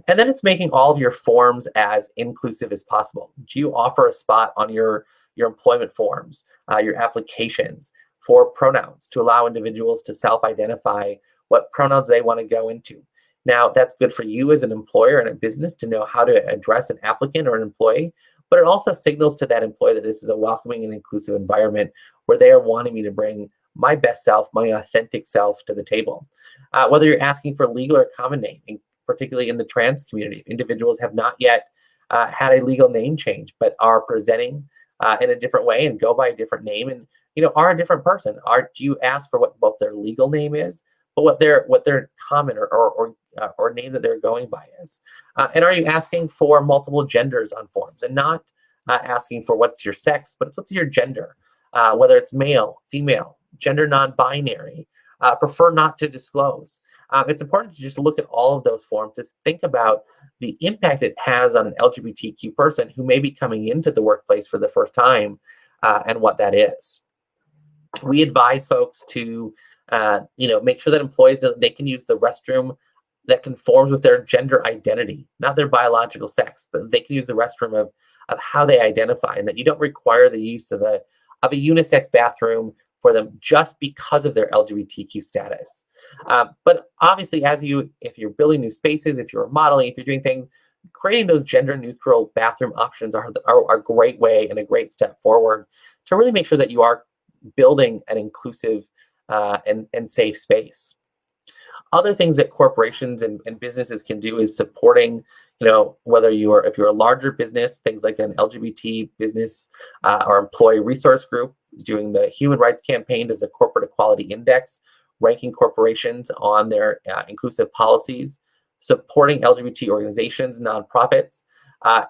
C: And then it's making all of your forms as inclusive as possible. Do you offer a spot on your employment forms, your applications for pronouns to allow individuals to self-identify what pronouns they want to go into? Now, that's good for you as an employer and a business to know how to address an applicant or an employee, but it also signals to that employee that this is a welcoming and inclusive environment where they are wanting me to bring my best self, my authentic self to the table. Whether you're asking for legal or common name, particularly in the trans community, individuals have not yet had a legal name change, but are presenting in a different way and go by a different name, and are a different person. Do you ask for what both their legal name is, but what their common or name that they're going by is? And are you asking for multiple genders on forms, and not asking for what's your sex, but what's your gender? Whether it's male, female, gender non-binary, prefer not to disclose. It's important to just look at all of those forms to think about the impact it has on an LGBTQ person who may be coming into the workplace for the first time, and what that is. We advise folks to make sure that employees know that they can use the restroom that conforms with their gender identity, not their biological sex. That they can use the restroom of how they identify, and that you don't require the use of a unisex bathroom for them just because of their LGBTQ status. But obviously, if you're building new spaces, if you're remodeling, if you're doing things, creating those gender neutral bathroom options are a great way and a great step forward to really make sure that you are building an inclusive and safe space. Other things that corporations and businesses can do is supporting, whether if you're a larger business, things like an LGBT business or employee resource group, doing the Human Rights Campaign as a corporate equality index, ranking corporations on their inclusive policies, supporting LGBT organizations, nonprofits,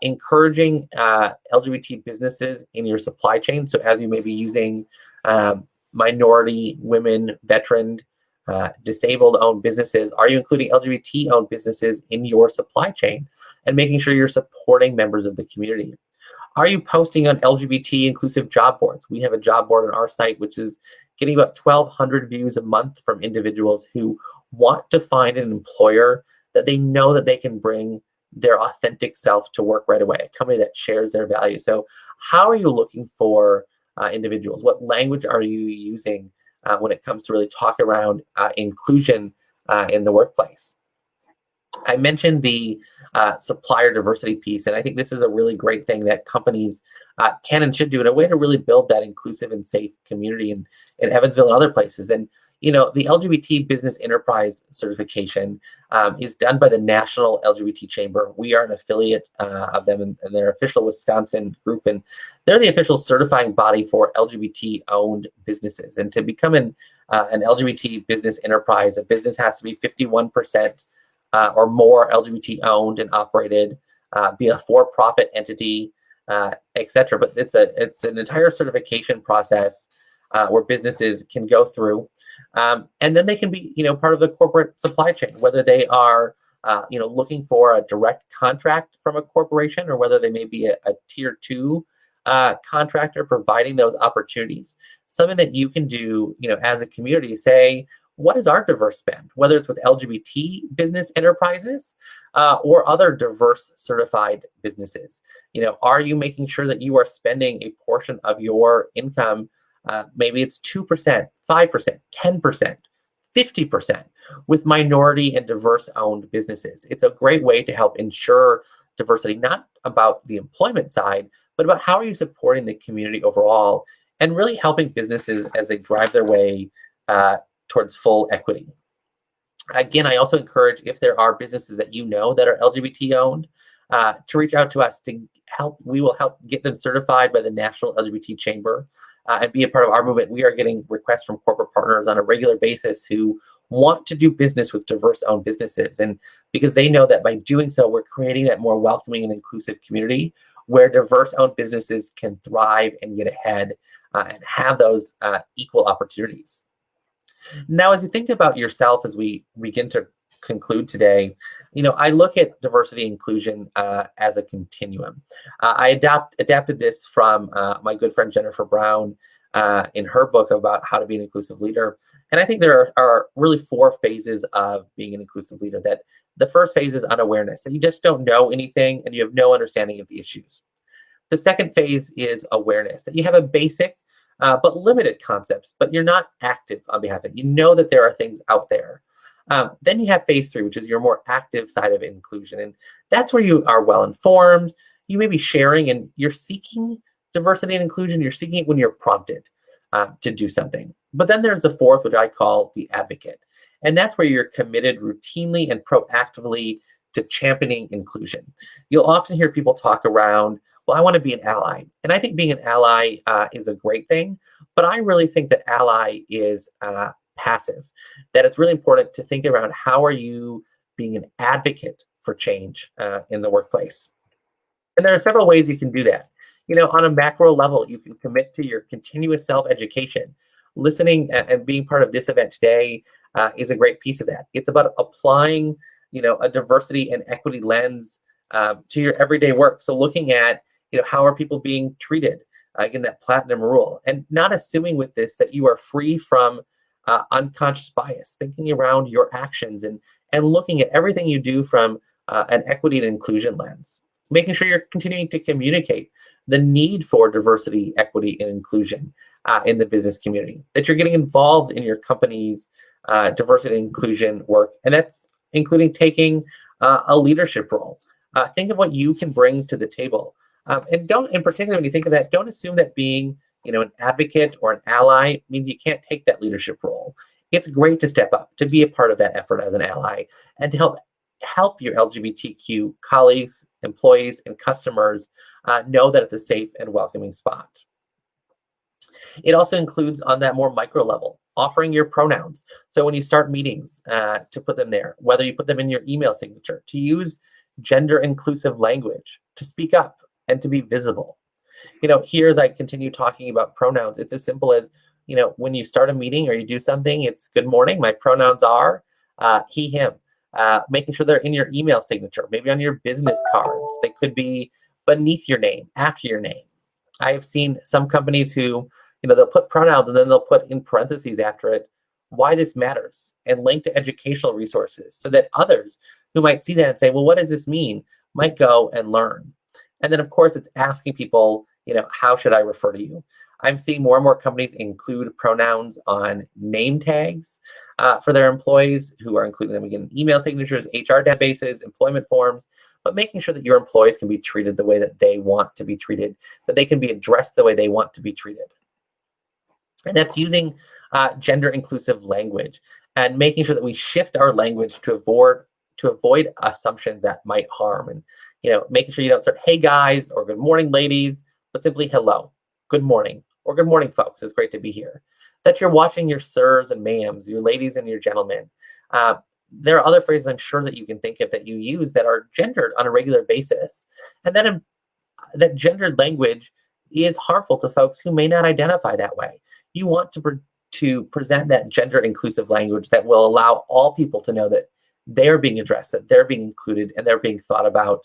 C: encouraging LGBT businesses in your supply chain. So as you may be using minority, women, veteran, disabled-owned businesses, are you including LGBT-owned businesses in your supply chain? and making sure you're supporting members of the community. Are you posting on LGBT inclusive job boards? We have a job board on our site, which is getting about 1,200 views a month from individuals who want to find an employer that they know that they can bring their authentic self to work right away, a company that shares their values. So how are you looking for individuals? What language are you using when it comes to really talk around inclusion in the workplace? I mentioned the supplier diversity piece, and I think this is a really great thing that companies can and should do in a way to really build that inclusive and safe community in Evansville and other places. And the LGBT Business Enterprise certification is done by the National LGBT Chamber. We are an affiliate of them and their official Wisconsin group, and they're the official certifying body for LGBT-owned businesses. And to become an LGBT business enterprise, a business has to be 51% or more LGBT owned and operated, be a for-profit entity, etc. But it's an entire certification process where businesses can go through, and then they can be part of the corporate supply chain, whether they are looking for a direct contract from a corporation or whether they may be a tier 2 contractor providing those opportunities. Something that you can do as a community, say, what is our diverse spend, whether it's with LGBT business enterprises or other diverse certified businesses? Are you making sure that you are spending a portion of your income, maybe it's 2%, 5%, 10%, 50% with minority and diverse owned businesses? It's a great way to help ensure diversity, not about the employment side, but about how are you supporting the community overall and really helping businesses as they drive their way towards full equity. Again, I also encourage, if there are businesses that that are LGBT owned, to reach out to us to help. We will help get them certified by the National LGBT Chamber and be a part of our movement. We are getting requests from corporate partners on a regular basis who want to do business with diverse owned businesses. And because they know that by doing so, we're creating that more welcoming and inclusive community where diverse owned businesses can thrive and get ahead and have those equal opportunities. Now, as you think about yourself, as we begin to conclude today, I look at diversity and inclusion as a continuum. I adapted this from my good friend Jennifer Brown in her book about how to be an inclusive leader. And I think there are really 4 phases of being an inclusive leader. That the first phase is unawareness, that you just don't know anything and you have no understanding of the issues. The second phase is awareness, that you have a basic but limited concepts, but you're not active on behalf of it. You know that there are things out there. Then you have phase 3, which is your more active side of inclusion. And that's where you are well informed. You may be sharing and you're seeking diversity and inclusion. You're seeking it when you're prompted to do something. But then there's the fourth, which I call the advocate. And that's where you're committed routinely and proactively to championing inclusion. You'll often hear people talk around, well, I want to be an ally. And I think being an ally is a great thing, but I really think that ally is passive, that it's really important to think around how are you being an advocate for change in the workplace. And there are several ways you can do that. On a macro level, you can commit to your continuous self-education. Listening and being part of this event today is a great piece of that. It's about applying, a diversity and equity lens to your everyday work. So looking at, how are people being treated? Again, that platinum rule, and not assuming with this that you are free from unconscious bias, thinking around your actions and looking at everything you do from an equity and inclusion lens, making sure you're continuing to communicate the need for diversity, equity, and inclusion in the business community, that you're getting involved in your company's diversity and inclusion work, and that's including taking a leadership role. Think of what you can bring to the table. And don't, in particular, when you think of that, don't assume that being, an advocate or an ally means you can't take that leadership role. It's great to step up, to be a part of that effort as an ally, and to help your LGBTQ colleagues, employees, and customers know that it's a safe and welcoming spot. It also includes, on that more micro level, offering your pronouns. So when you start meetings, to put them there, whether you put them in your email signature, to use gender inclusive language, to speak up and to be visible. Here as I continue talking about pronouns, it's as simple as, when you start a meeting or you do something, it's good morning. My pronouns are he, him. making sure they're in your email signature, maybe on your business cards. They could be beneath your name, after your name. I have seen some companies who, they'll put pronouns and then they'll put in parentheses after it why this matters and link to educational resources so that others who might see that and say, well, what does this mean, might go and learn. And then, of course, it's asking people, how should I refer to you? I'm seeing more and more companies include pronouns on name tags for their employees, who are including them in email signatures, HR databases, employment forms, but making sure that your employees can be treated the way that they want to be treated, that they can be addressed the way they want to be treated. And that's using gender inclusive language and making sure that we shift our language to avoid assumptions that might harm. And making sure you don't start, hey guys, or good morning ladies, but simply hello, good morning, or good morning folks, it's great to be here. That you're watching your sirs and ma'ams, your ladies and your gentlemen. There are other phrases I'm sure that you can think of that you use that are gendered on a regular basis. And that gendered language is harmful to folks who may not identify that way. You want to present that gender inclusive language that will allow all people to know that they're being addressed, that they're being included, and they're being thought about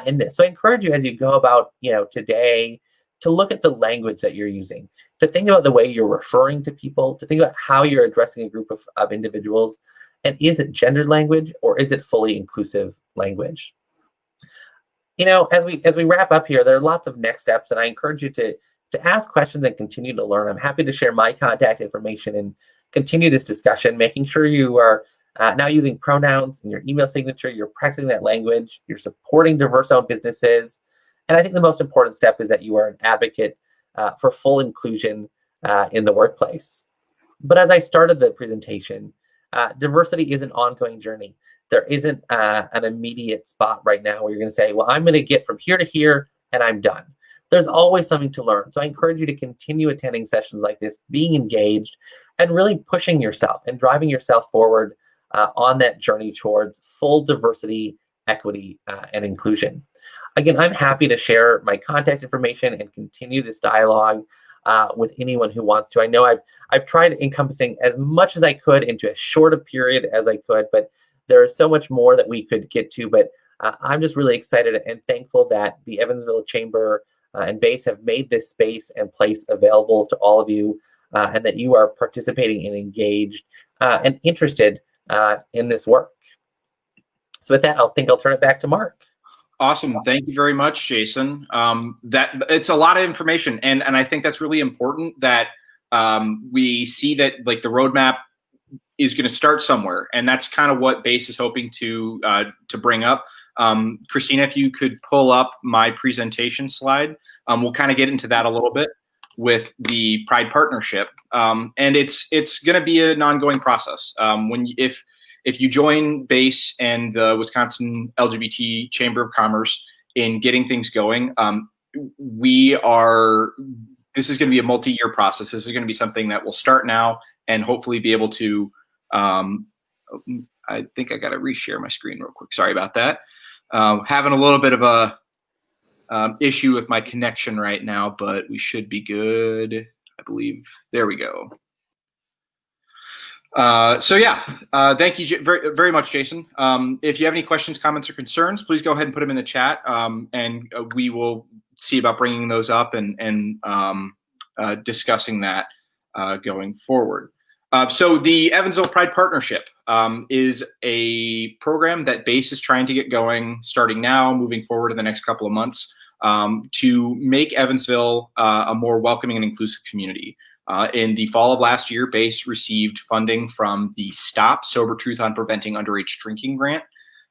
C: in this. So I encourage you as you go about, today, to look at the language that you're using, to think about the way you're referring to people, to think about how you're addressing a group of individuals, and is it gendered language or is it fully inclusive language? As we wrap up here, there are lots of next steps, and I encourage you to ask questions and continue to learn. I'm happy to share my contact information and continue this discussion, making sure you are now using pronouns in your email signature, you're practicing that language, you're supporting diverse-owned businesses. And I think the most important step is that you are an advocate for full inclusion in the workplace. But as I started the presentation, diversity is an ongoing journey. There isn't an immediate spot right now where you're going to say, well, I'm going to get from here to here and I'm done. There's always something to learn. So I encourage you to continue attending sessions like this, being engaged, and really pushing yourself and driving yourself forward on that journey towards full diversity, equity, and inclusion. Again, I'm happy to share my contact information and continue this dialogue with anyone who wants to. I know I've tried encompassing as much as I could into as short a period as I could, but there is so much more that we could get to. But I'm just really excited and thankful that the Evansville Chamber and BASE have made this space and place available to all of you, and that you are participating and engaged and interested in this work. So with that, I'll turn it back to Mark.
B: Awesome. Thank you very much, Jason. That it's a lot of information, and I think that's really important that we see that like the roadmap is going to start somewhere, and that's kind of what BASE is hoping to bring up. Christina, if you could pull up my presentation slide, we'll kind of get into that a little bit with the Pride Partnership, and it's going to be an ongoing process. If you join BASE and the Wisconsin LGBT Chamber of Commerce in getting things going, this is going to be a multi-year process. This is going to be something that will start now and hopefully be able to, I think I got to reshare my screen real quick. Sorry about that. Having a little bit of a issue with my connection right now, but we should be good, I believe. There we go. So yeah, thank you very, very much, Jason. If you have any questions, comments, or concerns, please go ahead and put them in the chat, and we will see about bringing those up and discussing that going forward. So the Evansville Pride Partnership is a program that BASE is trying to get going, starting now, moving forward in the next couple of months, to make Evansville a more welcoming and inclusive community. In the fall of last year, BASE received funding from the Stop Sober Truth on Preventing Underage Drinking grant.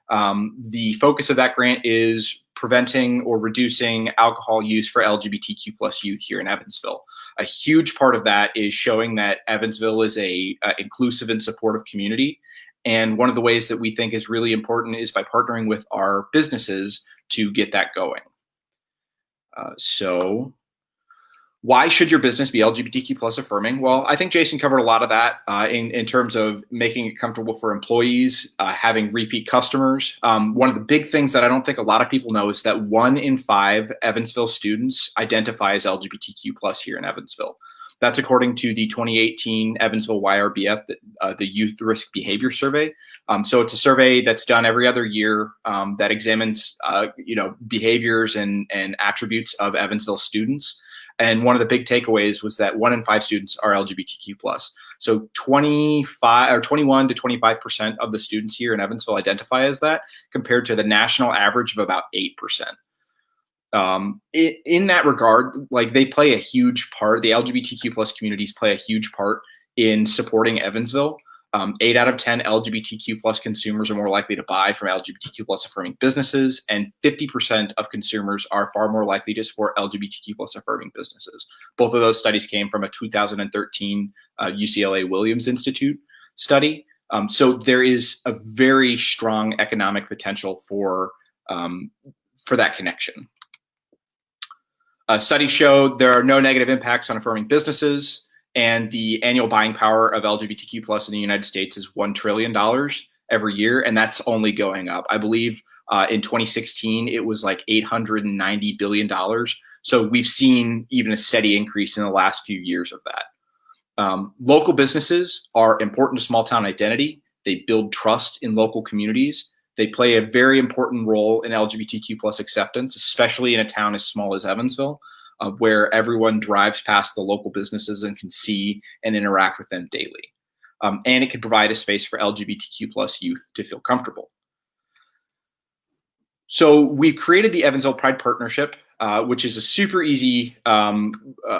B: The focus of that grant is preventing or reducing alcohol use for LGBTQ+ youth here in Evansville. A huge part of that is showing that Evansville is a inclusive and supportive community. And one of the ways that we think is really important is by partnering with our businesses to get that going. So why should your business be LGBTQ+ affirming? Well, I think Jason covered a lot of that in terms of making it comfortable for employees, having repeat customers. One of the big things that I don't think a lot of people know is that 1 in 5 Evansville students identify as LGBTQ+ here in Evansville. That's according to the 2018 Evansville YRBF, the Youth Risk Behavior Survey. So it's a survey that's done every other year that examines, behaviors and attributes of Evansville students. And one of the big takeaways was that 1 in 5 students are LGBTQ+. So 21 to 25% of the students here in Evansville identify as that, compared to the national average of about 8%. In that regard, like, they play a huge part, the LGBTQ+ communities play a huge part in supporting Evansville. 8 out of 10 LGBTQ+ consumers are more likely to buy from LGBTQ+ affirming businesses, and 50% of consumers are far more likely to support LGBTQ+ affirming businesses. Both of those studies came from a 2013 UCLA Williams Institute study. So there is a very strong economic potential for that connection. Studies show there are no negative impacts on affirming businesses, and the annual buying power of LGBTQ+ in the United States is $1 trillion every year, and that's only going up. I believe in 2016, it was like $890 billion. So we've seen even a steady increase in the last few years of that. Local businesses are important to small town identity. They build trust in local communities. They play a very important role in LGBTQ+ acceptance, especially in a town as small as Evansville, where everyone drives past the local businesses and can see and interact with them daily. And it can provide a space for LGBTQ+ youth to feel comfortable. So we've created the Evansville Pride Partnership, which is a super easy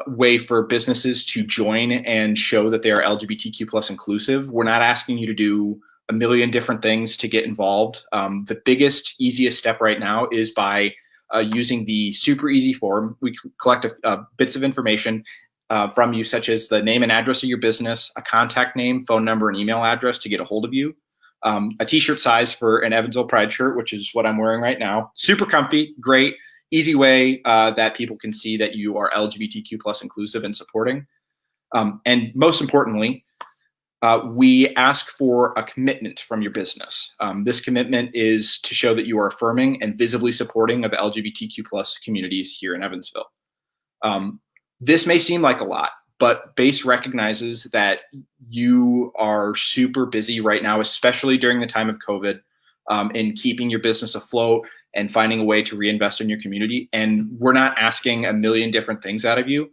B: way for businesses to join and show that they are LGBTQ+ inclusive. We're not asking you to do a million different things to get involved. The biggest, easiest step right now is by using the super easy form. We collect bits of information from you, such as the name and address of your business, a contact name, phone number, and email address to get a hold of you, a t-shirt size for an Evansville Pride shirt, which is what I'm wearing right now. Super comfy, great, easy way that people can see that you are LGBTQ+ inclusive and supporting. And most importantly, we ask for a commitment from your business. This commitment is to show that you are affirming and visibly supporting of LGBTQ+ communities here in Evansville. This may seem like a lot, but BASE recognizes that you are super busy right now, especially during the time of COVID, in keeping your business afloat and finding a way to reinvest in your community. And we're not asking a million different things out of you.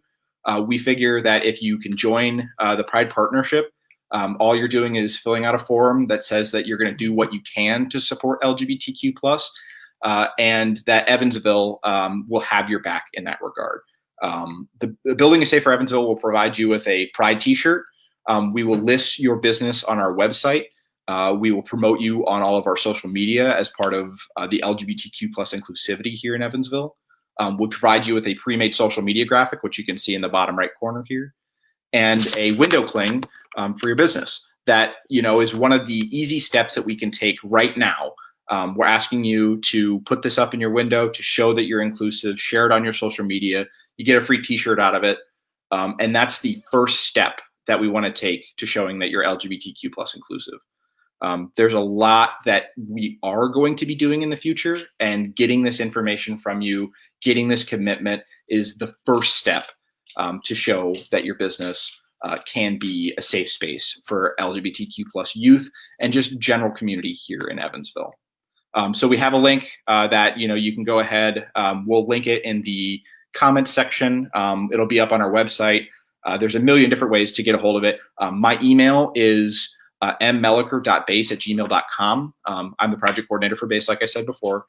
B: We figure that if you can join the Pride Partnership, all you're doing is filling out a form that says that you're going to do what you can to support LGBTQ+, and that Evansville will have your back in that regard. The Building a Safer Evansville will provide you with a Pride t-shirt. We will list your business on our website. We will promote you on all of our social media as part of the LGBTQ+ inclusivity here in Evansville. We'll provide you with a pre-made social media graphic, which you can see in the bottom right corner here, and a window cling for your business. That, is one of the easy steps that we can take right now. We're asking you to put this up in your window to show that you're inclusive, share it on your social media. You get a free t-shirt out of it. And that's the first step that we want to take to showing that you're LGBTQ+ inclusive. There's a lot that we are going to be doing in the future, and getting this information from you, getting this commitment is the first step to show that your business can be a safe space for LGBTQ+ youth and just general community here in Evansville. So we have a link that you can go ahead. We'll link it in the comments section. It'll be up on our website. There's a million different ways to get a hold of it. My email is mmelliker.base@gmail.com. I'm the project coordinator for BASE, like I said before.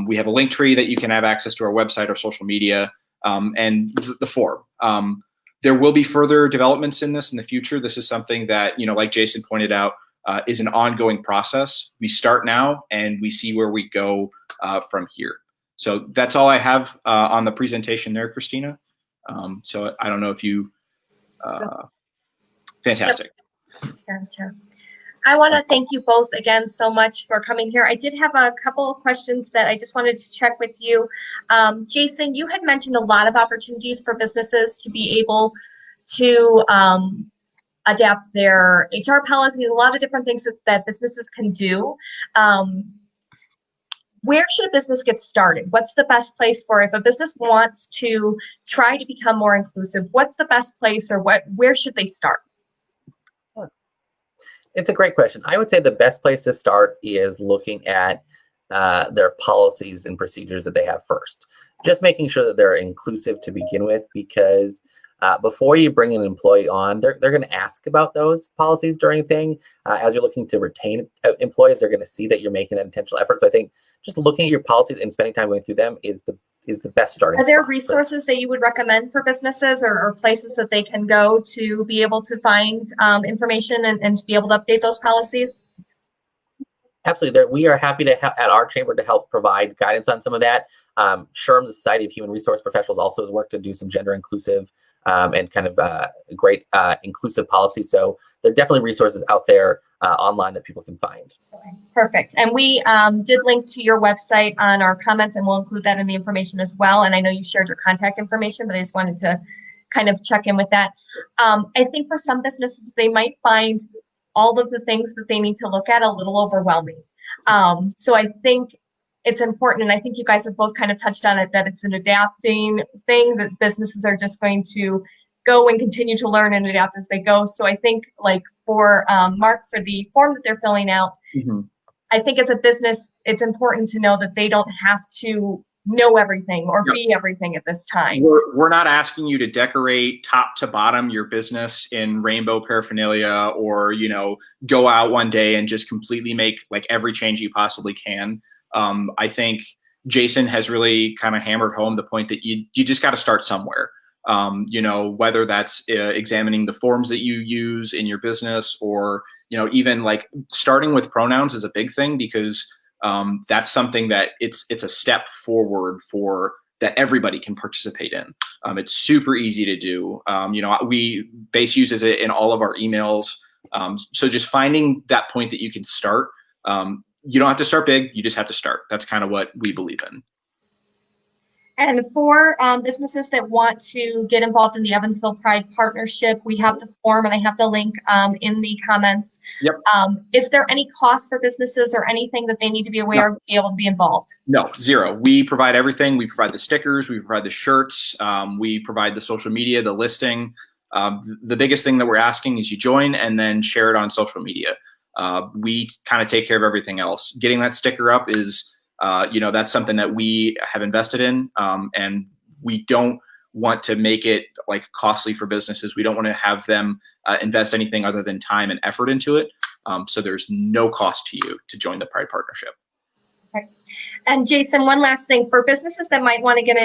B: We have a link tree that you can have access to our website, our social media, and the form. There will be further developments in this in the future. This is something that, like Jason pointed out, is an ongoing process. We start now and we see where we go from here. So that's all I have on the presentation there, Christina. So I don't know if you, fantastic.
A: Gotcha. I want to thank you both again so much for coming here. I did have a couple of questions that I just wanted to check with you. Jason, you had mentioned a lot of opportunities for businesses to be able to adapt their HR policies, a lot of different things that businesses can do. where should a business get started? What's the best place for if a business wants to try to become more inclusive? What's the best place, or where should they start?
C: It's a great question. I would say the best place to start is looking at their policies and procedures that they have first. Just making sure that they're inclusive to begin with, because before you bring an employee on, they're going to ask about those policies during the thing. As you're looking to retain employees, they're going to see that you're making an intentional effort. So I think just looking at your policies and spending time going through them is the best starting
A: Are there
C: spot.
A: resources that you would recommend for businesses, or places that they can go to be able to find information and to be able to update those policies?
C: Absolutely. We are happy to at our chamber to help provide guidance on some of that. SHRM, the Society of Human Resource Professionals, also has worked to do some gender inclusive and kind of great inclusive policy. So there are definitely resources out there online that people can find.
A: Okay, perfect. And we did link to your website on our comments, and we'll include that in the information as well. And I know you shared your contact information, but I just wanted to kind of check in with that. I think for some businesses, they might find all of the things that they need to look at a little overwhelming. So I think it's important, and I think you guys have both kind of touched on it, that it's an adapting thing, that businesses are just going to go and continue to learn and adapt as they go. So I think, like for Mark, for the form that they're filling out, I think as a business, it's important to know that they don't have to know everything or be everything at this time.
B: We're not asking you to decorate top to bottom your business in rainbow paraphernalia, or, you know, go out one day and just completely make like every change you possibly can. I think Jason has really kind of hammered home the point that you just got to start somewhere. You know, whether that's examining the forms that you use in your business, or, you know, even like starting with pronouns is a big thing, because that's something that it's a step forward for that everybody can participate in. It's super easy to do. You know, Base uses it in all of our emails. So just finding that point that you can start. You don't have to start big, you just have to start. That's kind of what we believe in.
A: And for businesses that want to get involved in the Evansville Pride Partnership, we have the form, and I have the link in the comments.
B: Yep.
A: Is there any cost for businesses or anything that they need to be aware of to be able to be involved?
B: No, zero. We provide everything. We provide the stickers, we provide the shirts, we provide the social media, the listing. The biggest thing that we're asking is you join and then share it on social media. We kind of take care of everything else. Getting that sticker up is, you know, that's something that we have invested in, and we don't want to make it like costly for businesses. We don't want to have them invest anything other than time and effort into it. So there's no cost to you to join the Pride Partnership.
A: Okay. And Jason, one last thing for businesses that might want to get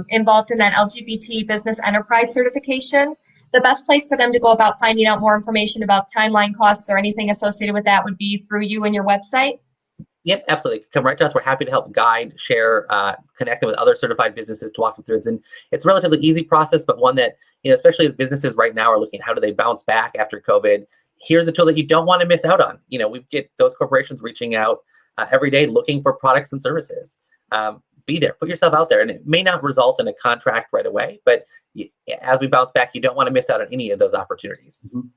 A: involved in that LGBT business enterprise certification, the best place for them to go about finding out more information about timeline costs or anything associated with that would be through you and your website?
C: Yep, absolutely. Come right to us. We're happy to help guide, share, connect them with other certified businesses to walk them through it. And it's a relatively easy process, but one that, you know, especially as businesses right now are looking at how do they bounce back after COVID, here's a tool that you don't want to miss out on. You know, we get those corporations reaching out every day looking for products and services. Be there, put yourself out there. And it may not result in a contract right away, but as we bounce back, you don't want to miss out on any of those opportunities.
B: Mm-hmm.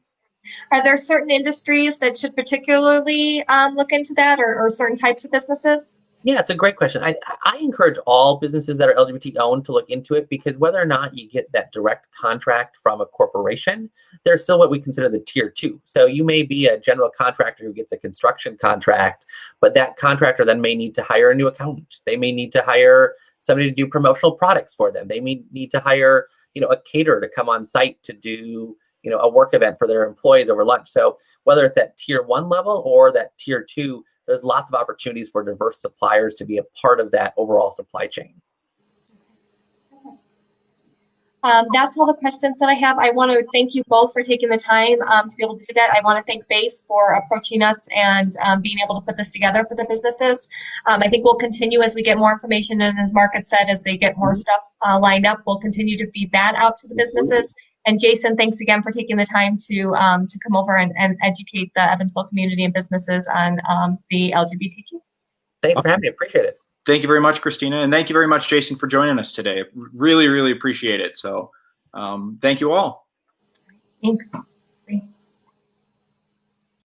A: Are there certain industries that should particularly look into that, or certain types of businesses?
C: Yeah, it's a great question. I encourage all businesses that are LGBT owned to look into it, because whether or not you get that direct contract from a corporation, there's still what we consider the tier 2. So you may be a general contractor who gets a construction contract, but that contractor then may need to hire a new accountant. They may need to hire somebody to do promotional products for them. They may need to hire, you know, a caterer to come on site to do, you know, a work event for their employees over lunch. So whether it's at tier 1 level or that tier 2, there's lots of opportunities for diverse suppliers to be a part of that overall supply chain.
A: That's all the questions that I have. I want to thank you both for taking the time to be able to do that. I want to thank Base for approaching us and being able to put this together for the businesses. I think we'll continue as we get more information, and as Mark had said, as they get more stuff lined up, we'll continue to feed that out to the businesses. And Jason, thanks again for taking the time to come over and educate the Evansville community and businesses on the LGBTQ.
C: Thanks for having me. Appreciate it.
B: Thank you very much, Christina. And thank you very much, Jason, for joining us today. Really, really appreciate it. So thank you all.
A: Thanks.